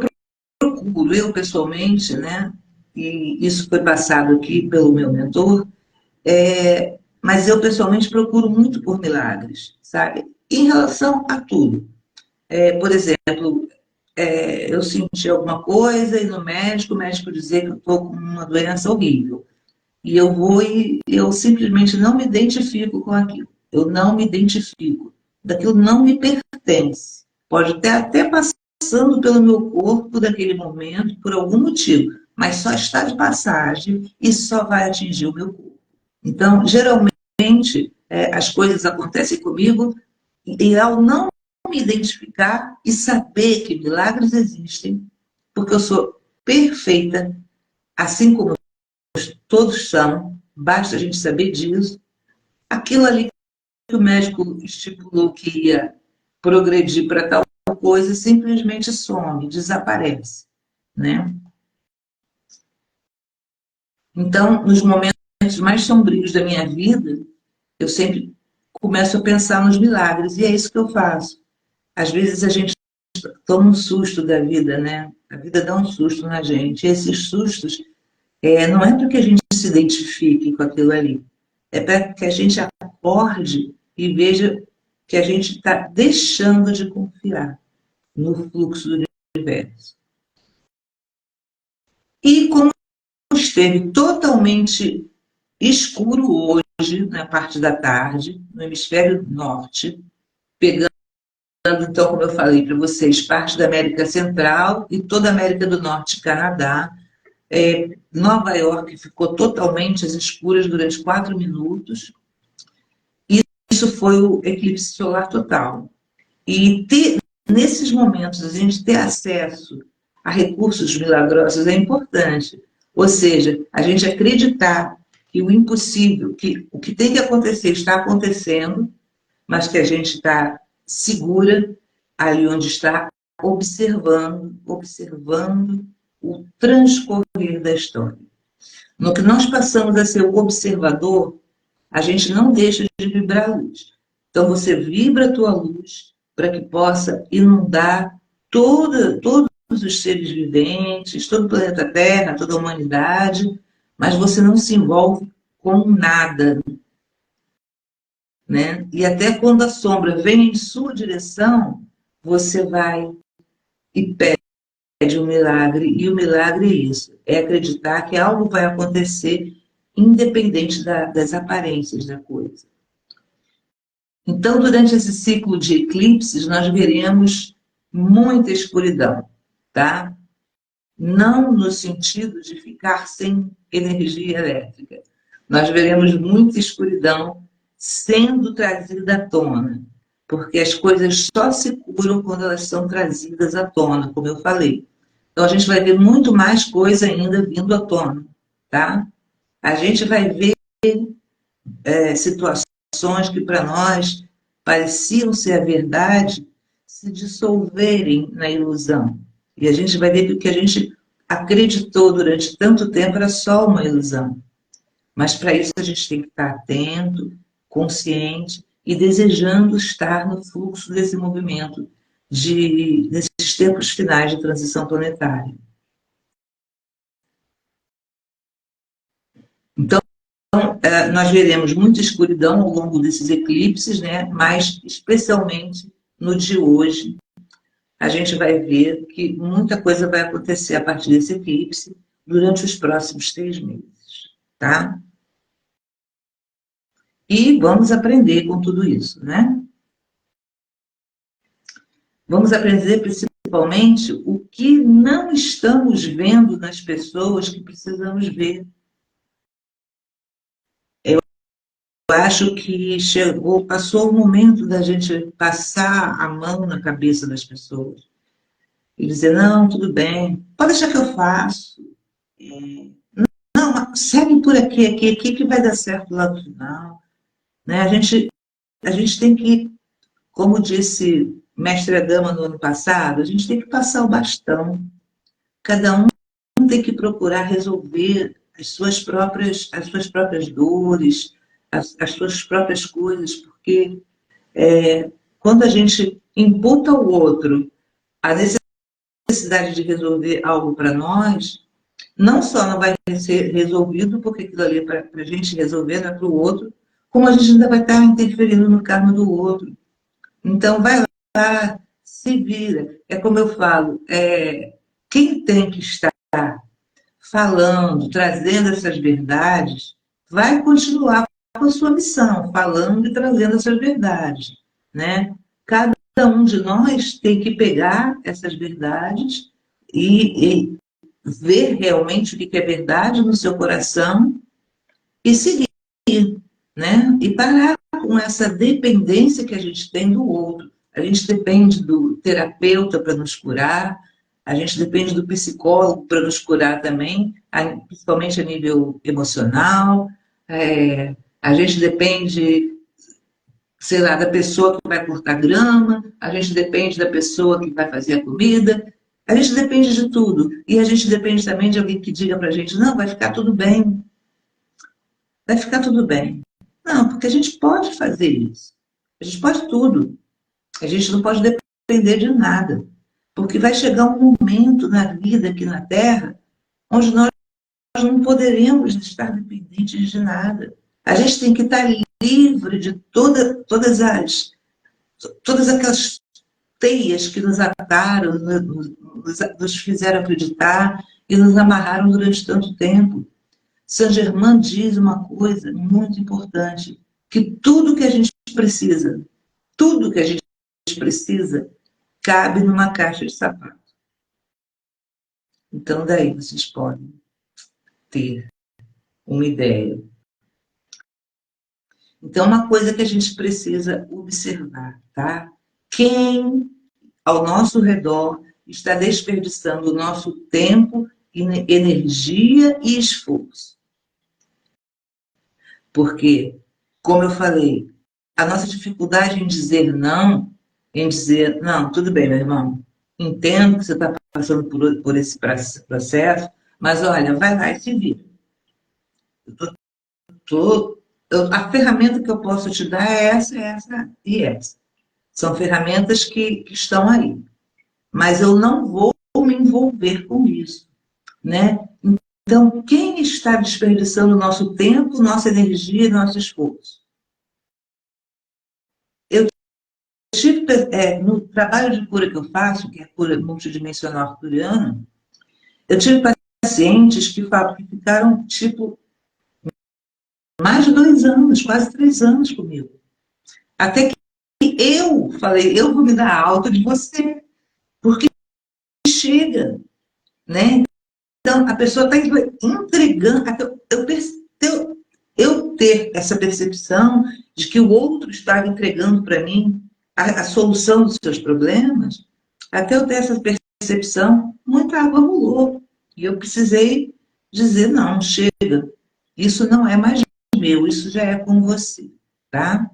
procuro, eu pessoalmente, né? E isso foi passado aqui pelo meu mentor, mas eu pessoalmente procuro muito por milagres, sabe? Em relação a tudo. Por exemplo, eu senti alguma coisa e no médico, o médico dizer que eu estou com uma doença horrível. E eu vou e eu simplesmente não me identifico com aquilo. Eu não me identifico. Daquilo não me pertence. Pode até passando pelo meu corpo daquele momento, por algum motivo, mas só está de passagem e só vai atingir o meu corpo. Então, geralmente, as coisas acontecem comigo e ao não me identificar e saber que milagres existem, porque eu sou perfeita, assim como todos são, basta a gente saber disso. Aquilo ali que o médico estipulou que ia progredir para tal coisa simplesmente some, desaparece, né? Então, nos momentos mais sombrios da minha vida, eu sempre começo a pensar nos milagres, e é isso que eu faço. Às vezes a gente toma um susto da vida, né? A vida dá um susto na gente, e esses sustos não é para que a gente se identifique com aquilo ali, é para que a gente acorde e veja que a gente está deixando de confiar no fluxo do universo. E como esteve totalmente escuro hoje, na parte da tarde, no hemisfério norte, pegando, então, como eu falei para vocês, parte da América Central e toda a América do Norte e Canadá. Nova York ficou totalmente às escuras durante 4 minutos. E isso foi o eclipse solar total. E nesses momentos, a gente ter acesso a recursos milagrosos é importante. Ou seja, a gente acreditar que o impossível, que o que tem que acontecer está acontecendo, mas que a gente está segura ali onde está, observando o transcorrer da história. No que nós passamos a ser o observador, a gente não deixa de vibrar a luz. Então, você vibra a tua luz para que possa inundar todos os seres viventes, todo o planeta Terra, toda a humanidade, mas você não se envolve com nada. Né? E até quando a sombra vem em sua direção, você vai e pede um milagre, e o milagre é isso, é acreditar que algo vai acontecer independente das aparências da coisa. Então, durante esse ciclo de eclipses, nós veremos muita escuridão, tá? Não no sentido de ficar sem energia elétrica. Nós veremos muita escuridão sendo trazida à tona, porque as coisas só se curam quando elas são trazidas à tona, como eu falei. Então, a gente vai ver muito mais coisa ainda vindo à tona, tá? A gente vai ver situações que para nós pareciam ser a verdade se dissolverem na ilusão. E a gente vai ver que o que a gente acreditou durante tanto tempo era só uma ilusão. Mas para isso a gente tem que estar atento, consciente e desejando estar no fluxo desse movimento, desses tempos finais de transição planetária. Então, nós veremos muita escuridão ao longo desses eclipses, né? Mas especialmente no de hoje, a gente vai ver que muita coisa vai acontecer a partir desse eclipse durante os próximos 3 meses, tá? E vamos aprender com tudo isso, né? Vamos aprender principalmente o que não estamos vendo nas pessoas que precisamos ver. Eu acho que passou o momento da gente passar a mão na cabeça das pessoas e dizer, não, tudo bem, pode deixar que eu faço. Não, segue por aqui que vai dar certo lá no final. Né? A gente tem que, como disse Mestre Adama no ano passado, a gente tem que passar o bastão. Cada um tem que procurar resolver as suas próprias dores, as suas próprias coisas, porque quando a gente imputa ao outro a necessidade de resolver algo para nós, não só não vai ser resolvido, porque aquilo ali é para a gente resolver, não é para o outro, como a gente ainda vai estar interferindo no karma do outro. Então, vai lá, se vira. É como eu falo, quem tem que estar falando, trazendo essas verdades, vai continuar com a sua missão, falando e trazendo essas verdades. Né? Cada um de nós tem que pegar essas verdades e ver realmente o que é verdade no seu coração e seguir, né? E parar com essa dependência que a gente tem do outro. A gente depende do terapeuta para nos curar, a gente depende do psicólogo para nos curar também, principalmente a nível emocional, a gente depende, sei lá, da pessoa que vai cortar grama, a gente depende da pessoa que vai fazer a comida, a gente depende de tudo. E a gente depende também de alguém que diga para a gente, não, vai ficar tudo bem. Vai ficar tudo bem. Não, porque a gente pode fazer isso. A gente pode tudo. A gente não pode depender de nada. Porque vai chegar um momento na vida aqui na Terra onde nós não poderemos estar dependentes de nada. A gente tem que estar livre de todas aquelas teias que nos ataram, nos fizeram acreditar e nos amarraram durante tanto tempo. Saint-Germain diz uma coisa muito importante, que tudo que a gente precisa, tudo que a gente precisa, cabe numa caixa de sapato. Então, daí vocês podem ter uma ideia. Então, uma coisa que a gente precisa observar, tá? Quem ao nosso redor está desperdiçando o nosso tempo, energia e esforço. Porque, como eu falei, a nossa dificuldade em dizer, não, tudo bem, meu irmão, entendo que você está passando por esse processo, mas olha, vai lá e se vira. A ferramenta que eu posso te dar é essa e essa. São ferramentas que estão aí. Mas eu não vou me envolver com isso, né? Então, quem está desperdiçando nosso tempo, nossa energia e nosso esforço? Eu tive, no trabalho de cura que eu faço, que é a cura multidimensional arturiana, eu tive pacientes que ficaram, tipo, mais de 2 anos, quase 3 anos comigo. Até que eu falei, eu vou me dar alta de você, porque chega, né? Então, a pessoa está entregando, eu ter essa percepção de que o outro estava entregando para mim a solução dos seus problemas, até eu ter essa percepção, muita água rolou. E eu precisei dizer, não, chega, isso não é mais meu, isso já é com você, tá?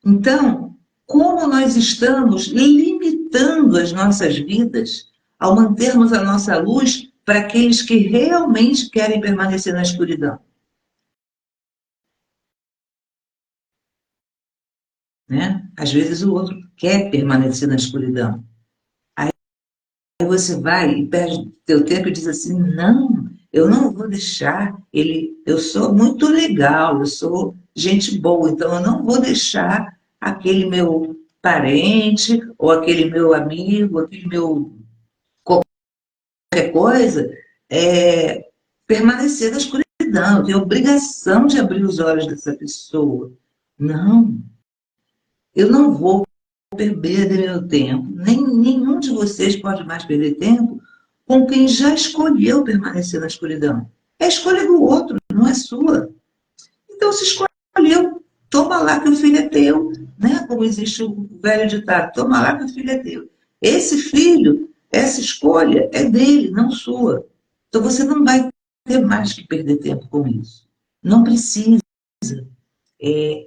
Então, como nós estamos limitando as nossas vidas ao mantermos a nossa luz para aqueles que realmente querem permanecer na escuridão? Né? Às vezes o outro quer permanecer na escuridão. Aí você vai e perde teu tempo e diz assim, não, eu não vou deixar ele, eu sou muito legal, eu sou gente boa, então eu não vou deixar aquele meu parente, ou aquele meu amigo, aquele meu qualquer coisa, permanecer na escuridão, eu tenho obrigação de abrir os olhos dessa pessoa. Não, eu não vou perder meu tempo, nenhum de vocês pode mais perder tempo com quem já escolheu permanecer na escuridão. É a escolha do outro, não é sua. Então, se escolheu, toma lá que o filho é teu, né? Como existe o velho ditado, toma lá que o filho é teu. Esse filho, essa escolha é dele, não sua. Então, você não vai ter mais que perder tempo com isso. Não precisa.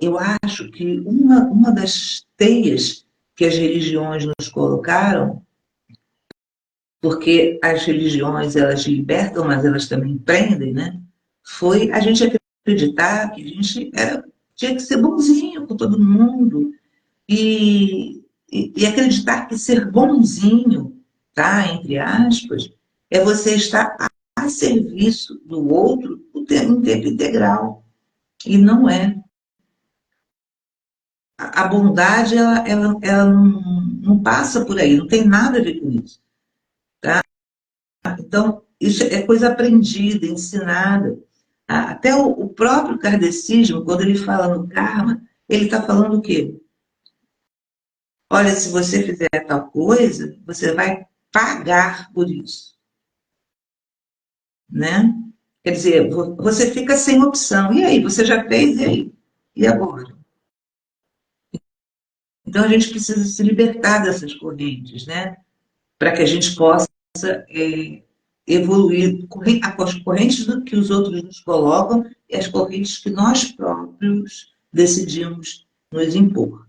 Eu acho que uma das teias que as religiões nos colocaram, porque as religiões elas libertam, mas elas também prendem, né? Foi a gente acreditar que a gente tinha que ser bonzinho com todo mundo e acreditar que ser bonzinho, tá? Entre aspas, é você estar a serviço do outro em tempo integral. E não é. A bondade, ela não passa por aí, não tem nada a ver com isso. Tá? Então, isso é coisa aprendida, ensinada. Até o próprio kardecismo, quando ele fala no karma, ele está falando o quê? Olha, se você fizer tal coisa, você vai pagar por isso. Né? Quer dizer, você fica sem opção. E aí, você já fez, e aí? E agora? Então, a gente precisa se libertar dessas correntes, né? Para que a gente possa evoluir as correntes do que os outros nos colocam e as correntes que nós próprios decidimos nos impor.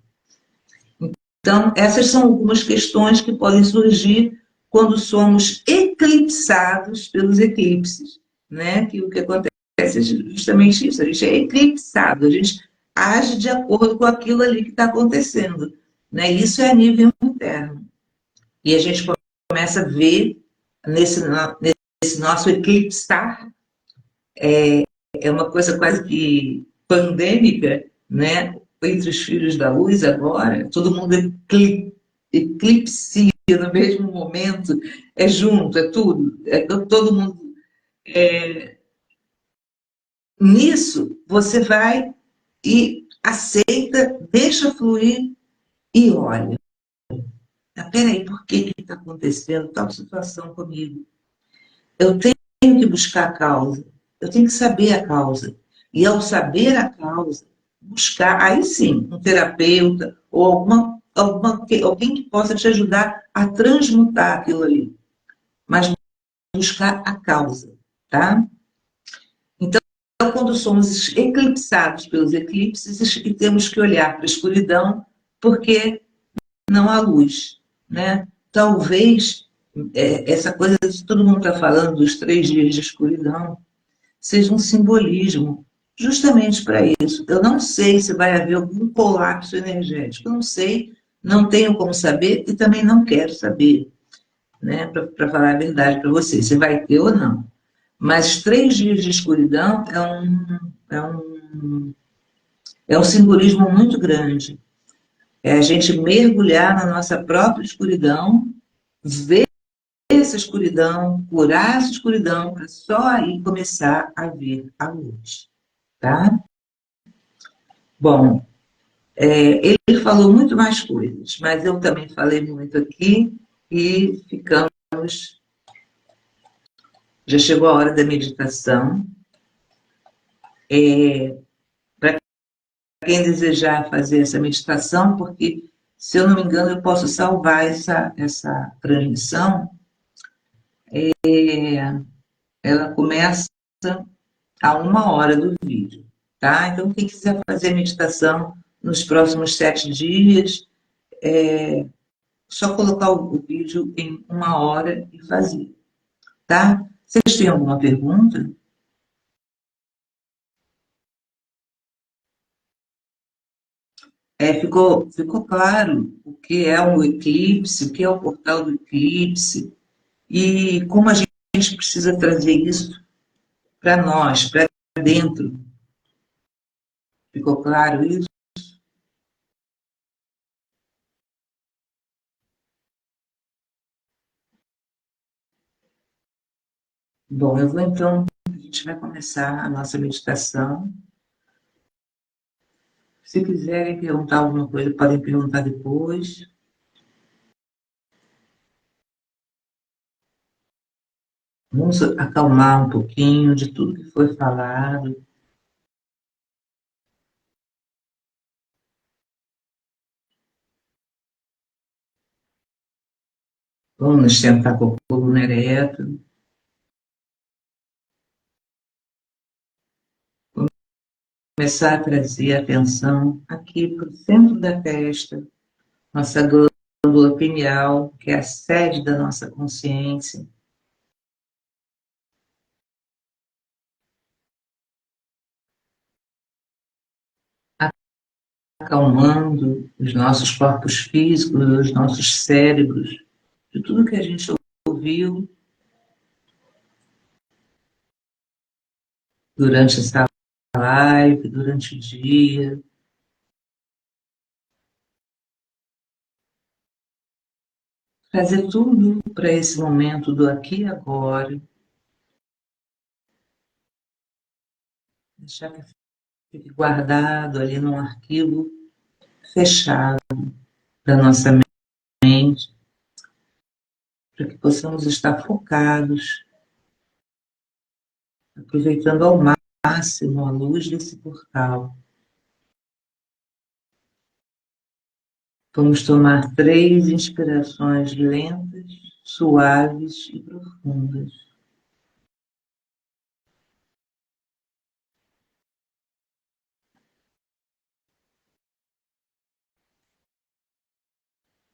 Então, essas são algumas questões que podem surgir quando somos eclipsados pelos eclipses, né? Que o que acontece é justamente isso, a gente é eclipsado, a gente age de acordo com aquilo ali que está acontecendo, né? Isso é a nível interno. E a gente começa a ver nesse nosso eclipsar, é uma coisa quase que pandêmica, né? Entre os filhos da luz agora, todo mundo eclipsia no mesmo momento, é junto, é tudo, todo mundo nisso, você vai e aceita, deixa fluir e olha. Peraí, por que está acontecendo tal situação comigo? Eu tenho que buscar a causa, eu tenho que saber a causa. E ao saber a causa, buscar, aí sim, um terapeuta ou alguém que possa te ajudar a transmutar aquilo ali. Mas buscar a causa, tá? Então, quando somos eclipsados pelos eclipses, e temos que olhar para a escuridão, porque não há luz, né? Talvez essa coisa que todo mundo está falando dos 3 dias de escuridão seja um simbolismo justamente para isso. Eu não sei se vai haver algum colapso energético, eu não sei, não tenho como saber e também não quero saber, né? Para falar a verdade para você, se vai ter ou não. Mas 3 dias de escuridão é um simbolismo muito grande. É a gente mergulhar na nossa própria escuridão, ver essa escuridão, curar essa escuridão, para só aí começar a ver a luz, tá? Bom, ele falou muito mais coisas, mas eu também falei muito aqui e ficamos. Já chegou a hora da meditação. Para quem desejar fazer essa meditação, porque, se eu não me engano, eu posso salvar essa transmissão. Ela começa a 1 hora do vídeo, tá? Então, quem quiser fazer meditação nos próximos 7 dias, só colocar o vídeo em 1 hora e fazer, tá? Vocês têm alguma pergunta? Ficou claro o que é um eclipse, o que é o portal do eclipse e como a gente precisa trazer isso para nós, para dentro. Ficou claro isso? Bom, eu vou então, a gente vai começar a nossa meditação. Se quiserem perguntar alguma coisa, podem perguntar depois. Vamos acalmar um pouquinho de tudo que foi falado. Vamos nos sentar com a coluna ereta. Começar a trazer a atenção aqui para o centro da testa, nossa glândula pineal, que é a sede da nossa consciência. Acalmando os nossos corpos físicos, os nossos cérebros, de tudo que a gente ouviu durante essa live, durante o dia. Trazer tudo para esse momento do aqui e agora. Deixar que fique guardado ali num arquivo fechado da nossa mente, para que possamos estar focados, aproveitando ao máximo a luz desse portal. Vamos tomar 3 inspirações lentas, suaves e profundas.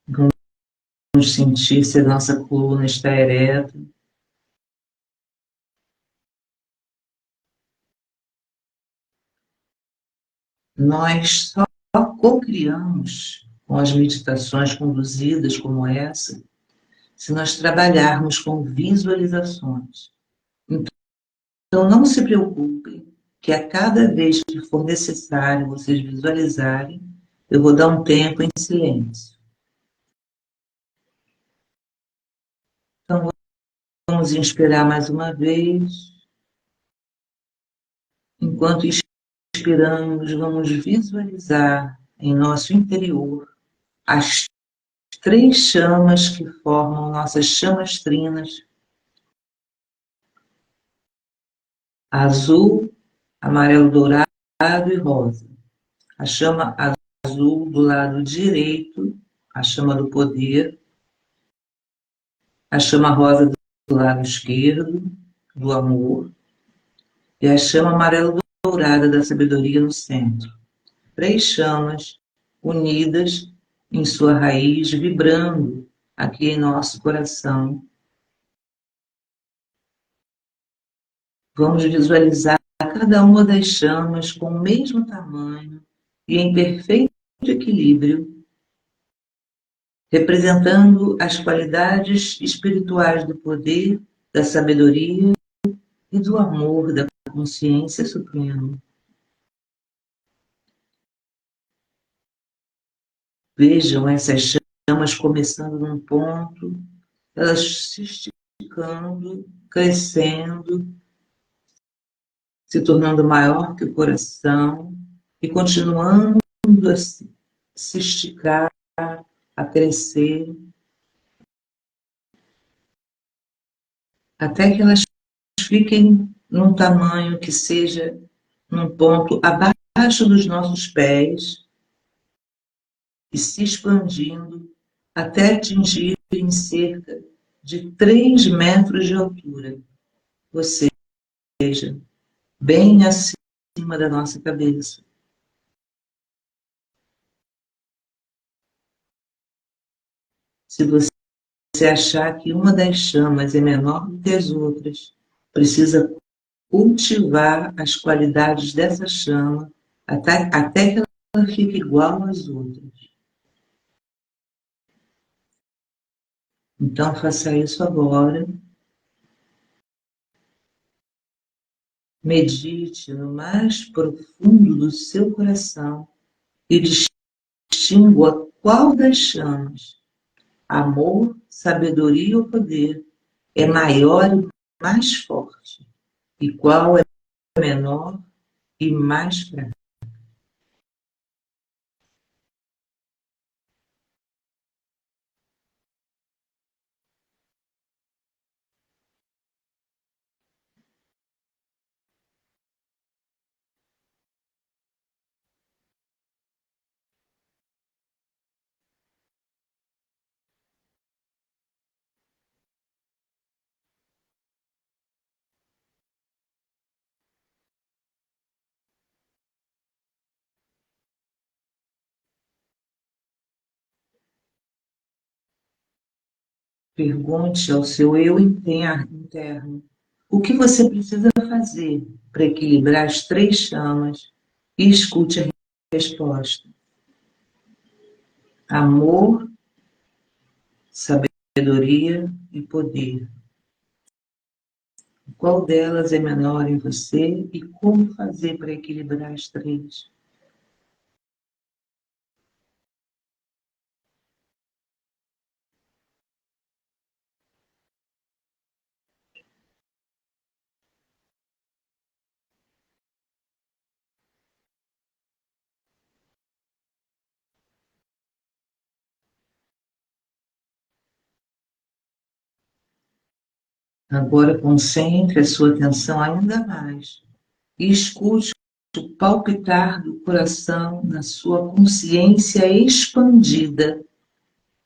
Vamos sentir se a nossa coluna está ereta. Nós só co-criamos com as meditações conduzidas como essa, se nós trabalharmos com visualizações. Então, não se preocupem, que a cada vez que for necessário vocês visualizarem, eu vou dar um tempo em silêncio. Então, vamos inspirar mais uma vez. Enquanto inspiramos, vamos visualizar em nosso interior as 3 chamas que formam nossas chamas trinas: azul, amarelo dourado e rosa. A chama azul do lado direito, a chama do poder. A chama rosa do lado esquerdo, do amor. E a chama amarelo dourada da sabedoria no centro. 3 chamas unidas em sua raiz, vibrando aqui em nosso coração. Vamos visualizar cada uma das chamas com o mesmo tamanho e em perfeito equilíbrio, representando as qualidades espirituais do poder, da sabedoria e do amor da consciência suprema. Vejam essas chamas começando num ponto, elas se esticando, crescendo, se tornando maior que o coração e continuando a se esticar, a crescer, até que elas fiquem num tamanho que seja num ponto abaixo dos nossos pés e se expandindo até atingirem cerca de 3 metros de altura, ou seja, bem acima da nossa cabeça. Se você achar que uma das chamas é menor do que as outras, precisa cultivar as qualidades dessa chama até que ela fique igual às outras. Então faça isso agora. Medite no mais profundo do seu coração e distingua qual das chamas, amor, sabedoria ou poder, é maior e mais forte, e qual é menor e mais fraco. Pergunte ao seu eu interno o que você precisa fazer para equilibrar as 3 chamas e escute a resposta. Amor, sabedoria e poder. Qual delas é menor em você e como fazer para equilibrar as 3? Agora concentre a sua atenção ainda mais e escute o palpitar do coração na sua consciência expandida,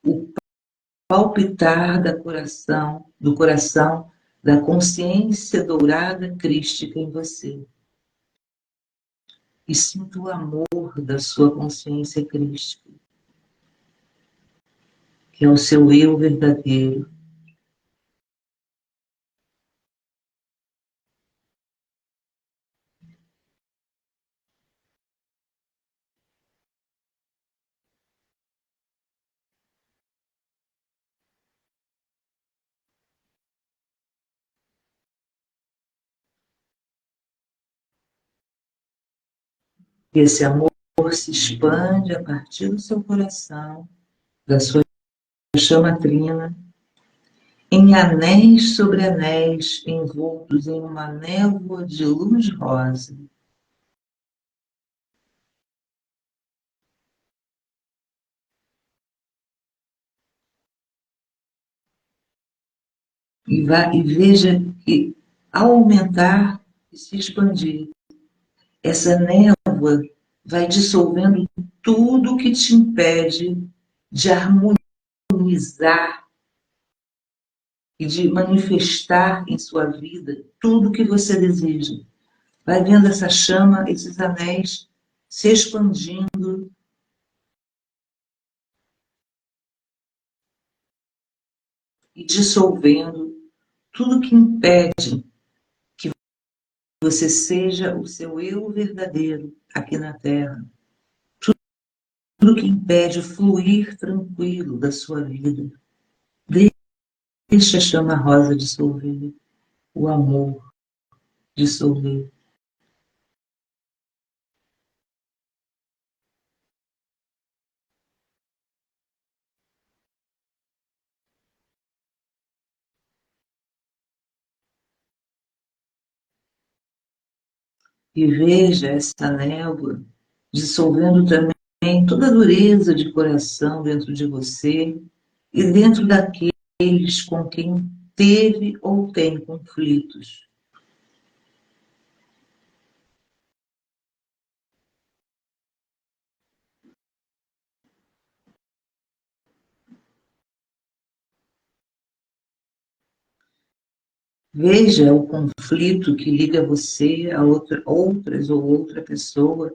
o palpitar do coração da consciência dourada crística em você. E sinta o amor da sua consciência crística, que é o seu eu verdadeiro. Esse amor se expande a partir do seu coração, da sua chama trina, em anéis sobre anéis envoltos em uma névoa de luz rosa, e veja que, ao aumentar e se expandir, essa névoa vai dissolvendo tudo que te impede de harmonizar e de manifestar em sua vida tudo que você deseja. Vai vendo essa chama, esses anéis se expandindo e dissolvendo tudo que impede que você seja o seu eu verdadeiro aqui na Terra. Tudo que impede o fluir tranquilo da sua vida. Deixa a chama rosa dissolver, o amor dissolver. E veja essa névoa dissolvendo também toda a dureza de coração dentro de você e dentro daqueles com quem teve ou tem conflitos. Veja o conflito que liga você a outras ou outra pessoa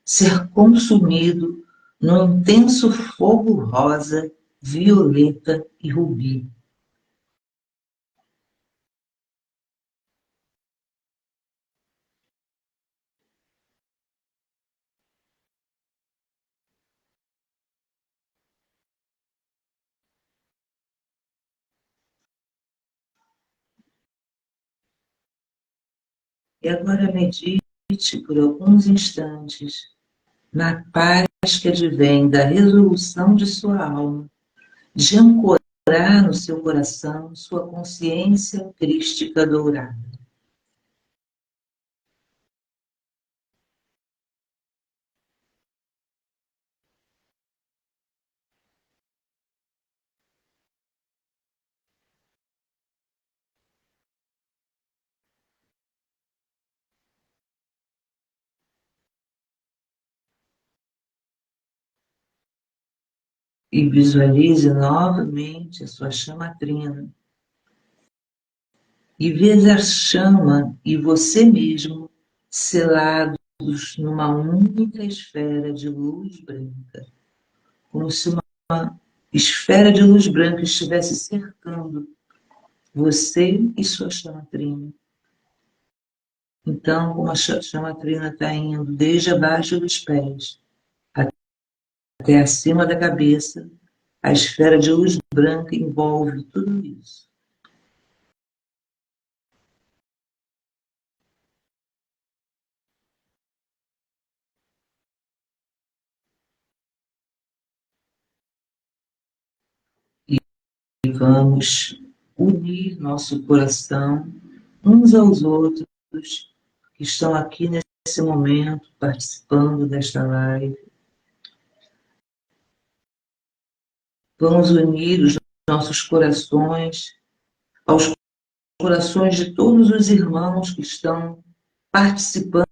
ser consumido num intenso fogo rosa, violeta e rubi. E agora medite por alguns instantes na paz que advém da resolução de sua alma, de ancorar no seu coração sua consciência crística dourada. E visualize novamente a sua chama trina. E veja a chama e você mesmo selados numa única esfera de luz branca, como se uma esfera de luz branca estivesse cercando você e sua chama trina. Então, como a chama trina está indo desde abaixo dos pés até acima da cabeça, a esfera de luz branca envolve tudo isso. E vamos unir nosso coração uns aos outros que estão aqui nesse momento participando desta live. Vamos unir os nossos corações aos corações de todos os irmãos que estão participando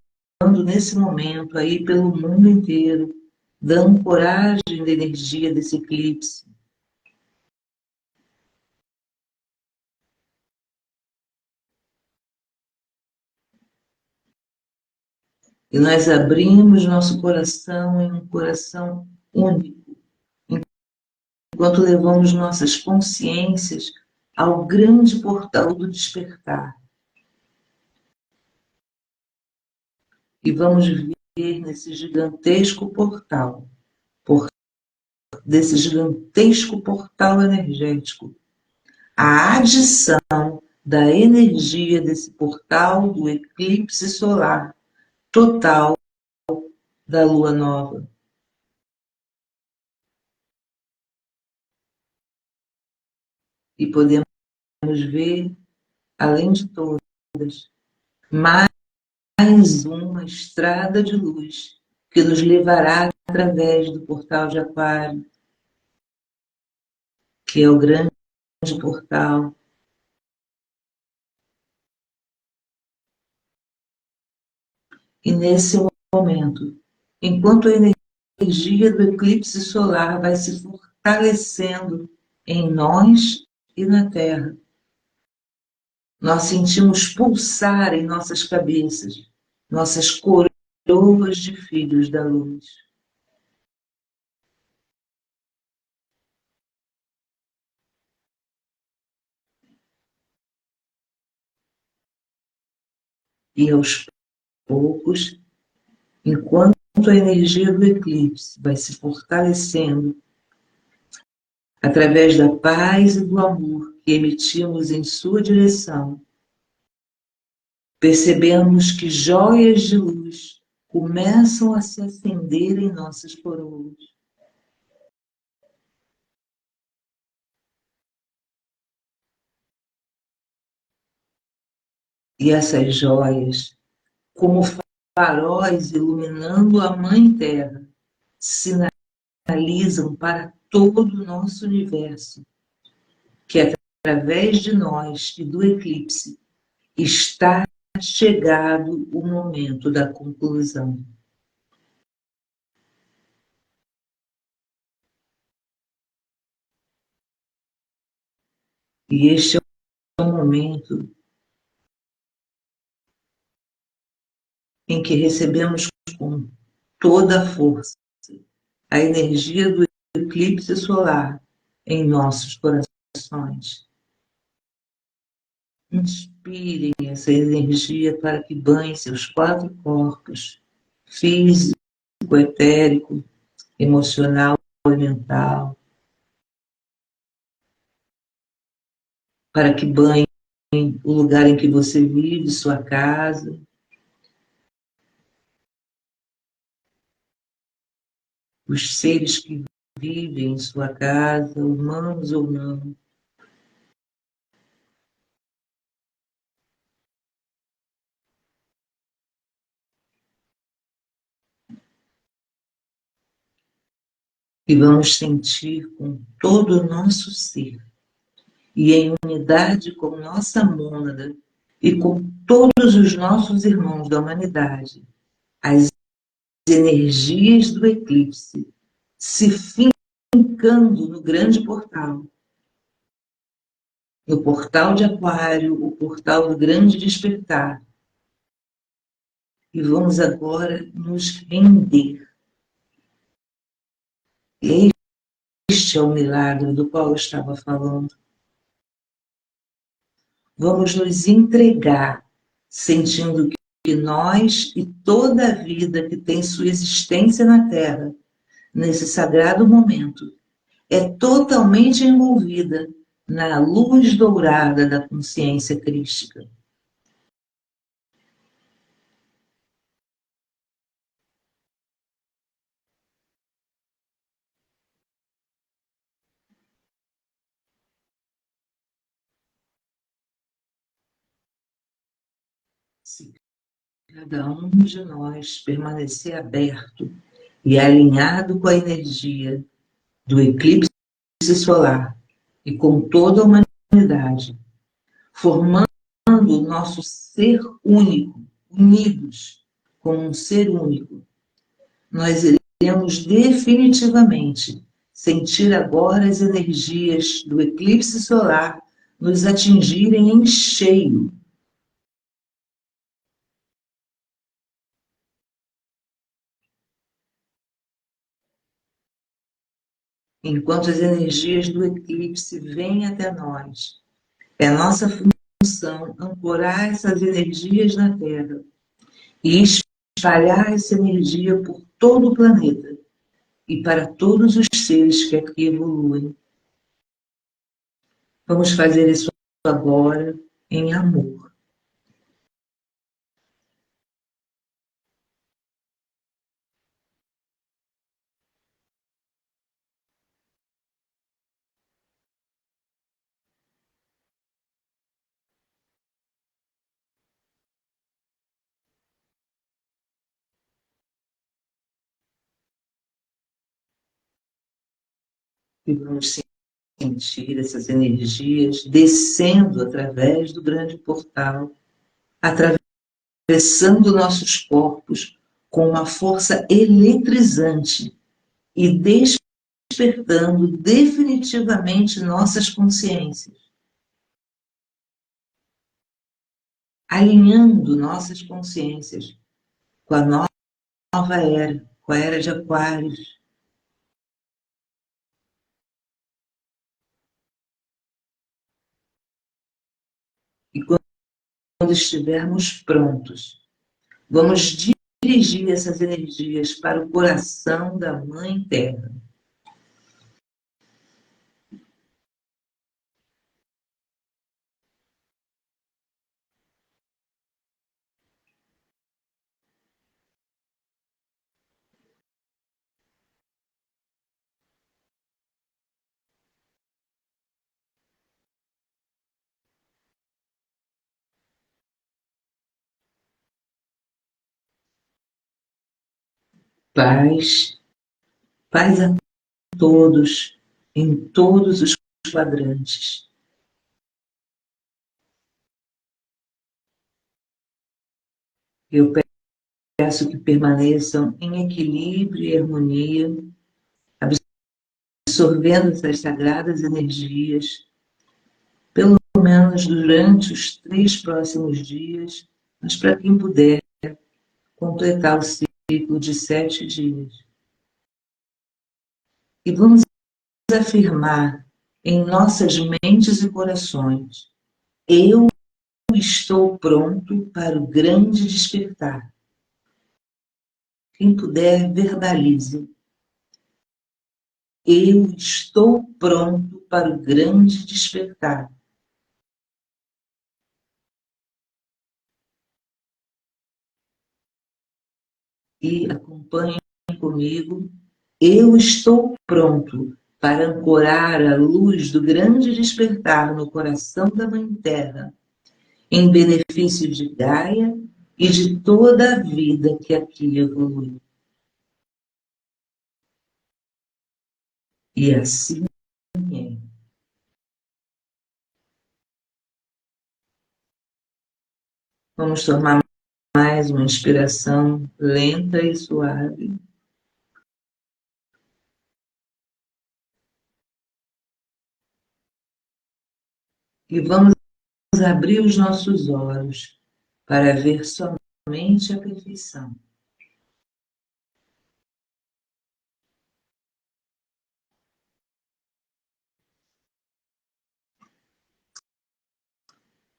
nesse momento aí pelo mundo inteiro, dando coragem da energia desse eclipse. E nós abrimos nosso coração em um coração único, enquanto levamos nossas consciências ao grande portal do despertar. E vamos ver nesse gigantesco portal, desse gigantesco portal energético, a adição da energia desse portal do eclipse solar total da lua nova. E podemos ver, além de todas, mais uma estrada de luz que nos levará através do portal de Aquário, que é o grande portal E nesse momento, enquanto a energia do eclipse solar vai se fortalecendo em nós e na Terra, nós sentimos pulsar em nossas cabeças, nossas coroas de filhos da luz. E aos poucos, enquanto a energia do eclipse vai se fortalecendo, através da paz e do amor que emitimos em sua direção, percebemos que joias de luz começam a se acender em nossas coroas. E essas joias, como faróis iluminando a Mãe Terra, sinalizam para todo o nosso universo que, através de nós e do eclipse, está chegado o momento da conclusão. E este é o momento em que recebemos com toda a força a energia do eclipse solar em nossos corações. Inspirem essa energia para que banhe seus 4 corpos, físico, etérico, emocional e mental, para que banhe o lugar em que você vive, sua casa, os seres que vivem em sua casa, humanos ou não. E vamos sentir com todo o nosso ser, e em unidade com nossa mônada e com todos os nossos irmãos da humanidade, as energias do eclipse se fincando no grande portal, no portal de Aquário, o portal do grande despertar. E vamos agora nos render. Este é o milagre do qual eu estava falando. Vamos nos entregar, sentindo que nós e toda a vida que tem sua existência na Terra, nesse sagrado momento, é totalmente envolvida na luz dourada da consciência crística. Se cada um de nós permanecer aberto e alinhado com a energia do eclipse solar e com toda a humanidade, formando o nosso ser único, unidos como um ser único, nós iremos definitivamente sentir agora as energias do eclipse solar nos atingirem em cheio. Enquanto as energias do eclipse vêm até nós, é nossa função ancorar essas energias na Terra e espalhar essa energia por todo o planeta e para todos os seres que aqui evoluem. Vamos fazer isso agora em amor. E vamos sentir essas energias descendo através do grande portal, através atravessando nossos corpos com uma força eletrizante e despertando definitivamente nossas consciências, alinhando nossas consciências com a nova era, com a era de Aquários. E quando estivermos prontos, vamos dirigir essas energias para o coração da Mãe Terra. Paz, paz a todos, em todos os quadrantes. Eu peço que permaneçam em equilíbrio e harmonia, absorvendo essas sagradas energias, pelo menos durante os 3 próximos dias, mas para quem puder, completar o ciclo de 7 dias. E vamos afirmar em nossas mentes e corações: eu estou pronto para o grande despertar. Quem puder, verbalize: eu estou pronto para o grande despertar. E acompanhem comigo: eu estou pronto para ancorar a luz do grande despertar no coração da Mãe Terra, em benefício de Gaia e de toda a vida que aqui evolui. E assim é. Vamos tomar mais uma inspiração lenta e suave. E vamos abrir os nossos olhos para ver somente a perfeição.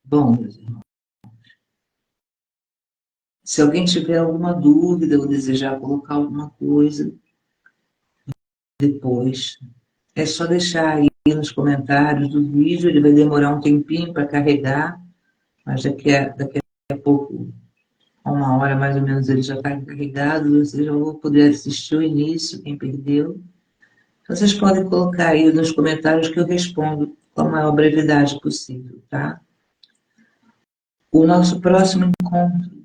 Bom, meus irmãos, se alguém tiver alguma dúvida ou desejar colocar alguma coisa depois, é só deixar aí nos comentários do vídeo. Ele vai demorar um tempinho para carregar, mas daqui a pouco, a 1 hora mais ou menos, ele já está carregado. Vocês já vão poder assistir o início, quem perdeu. Vocês podem colocar aí nos comentários que eu respondo com a maior brevidade possível, tá? O nosso próximo encontro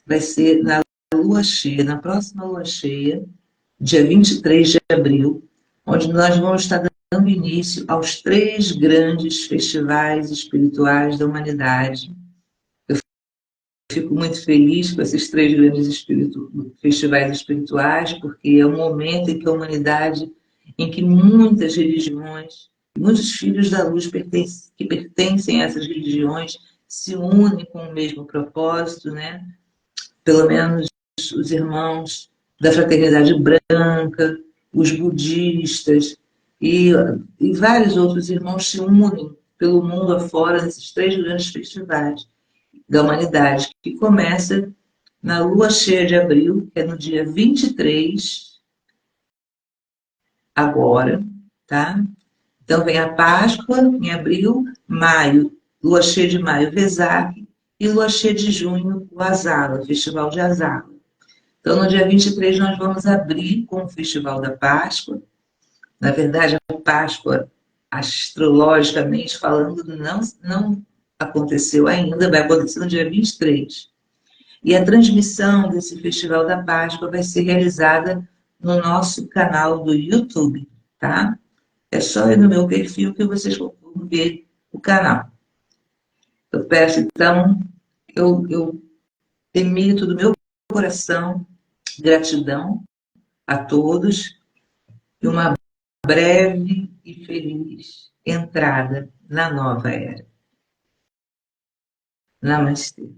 vai ser na lua cheia, na próxima lua cheia, dia 23 de abril, onde nós vamos estar dando início aos 3 grandes festivais espirituais da humanidade. Eu fico muito feliz com esses 3 grandes festivais espirituais, porque é um momento em que a humanidade, em que muitas religiões, muitos filhos da luz que pertencem a essas religiões, se unem com o mesmo propósito, né? Pelo menos os irmãos da Fraternidade Branca, os budistas e vários outros irmãos se unem pelo mundo afora nesses 3 grandes festivais da humanidade, que começa na lua cheia de abril, que é no dia 23, agora, tá? Então vem a Páscoa em abril, maio, lua cheia de maio, Vesak, e lua cheia de junho, o Azala, Festival de Azala. Então, no dia 23, nós vamos abrir com o Festival da Páscoa. Na verdade, a Páscoa, astrologicamente falando, não aconteceu ainda, vai acontecer no dia 23. E a transmissão desse Festival da Páscoa vai ser realizada no nosso canal do YouTube, tá? É só ir no meu perfil que vocês vão ver o canal. Eu peço, então, eu Emito do meu coração gratidão a todos e uma breve e feliz entrada na nova era. Namastê.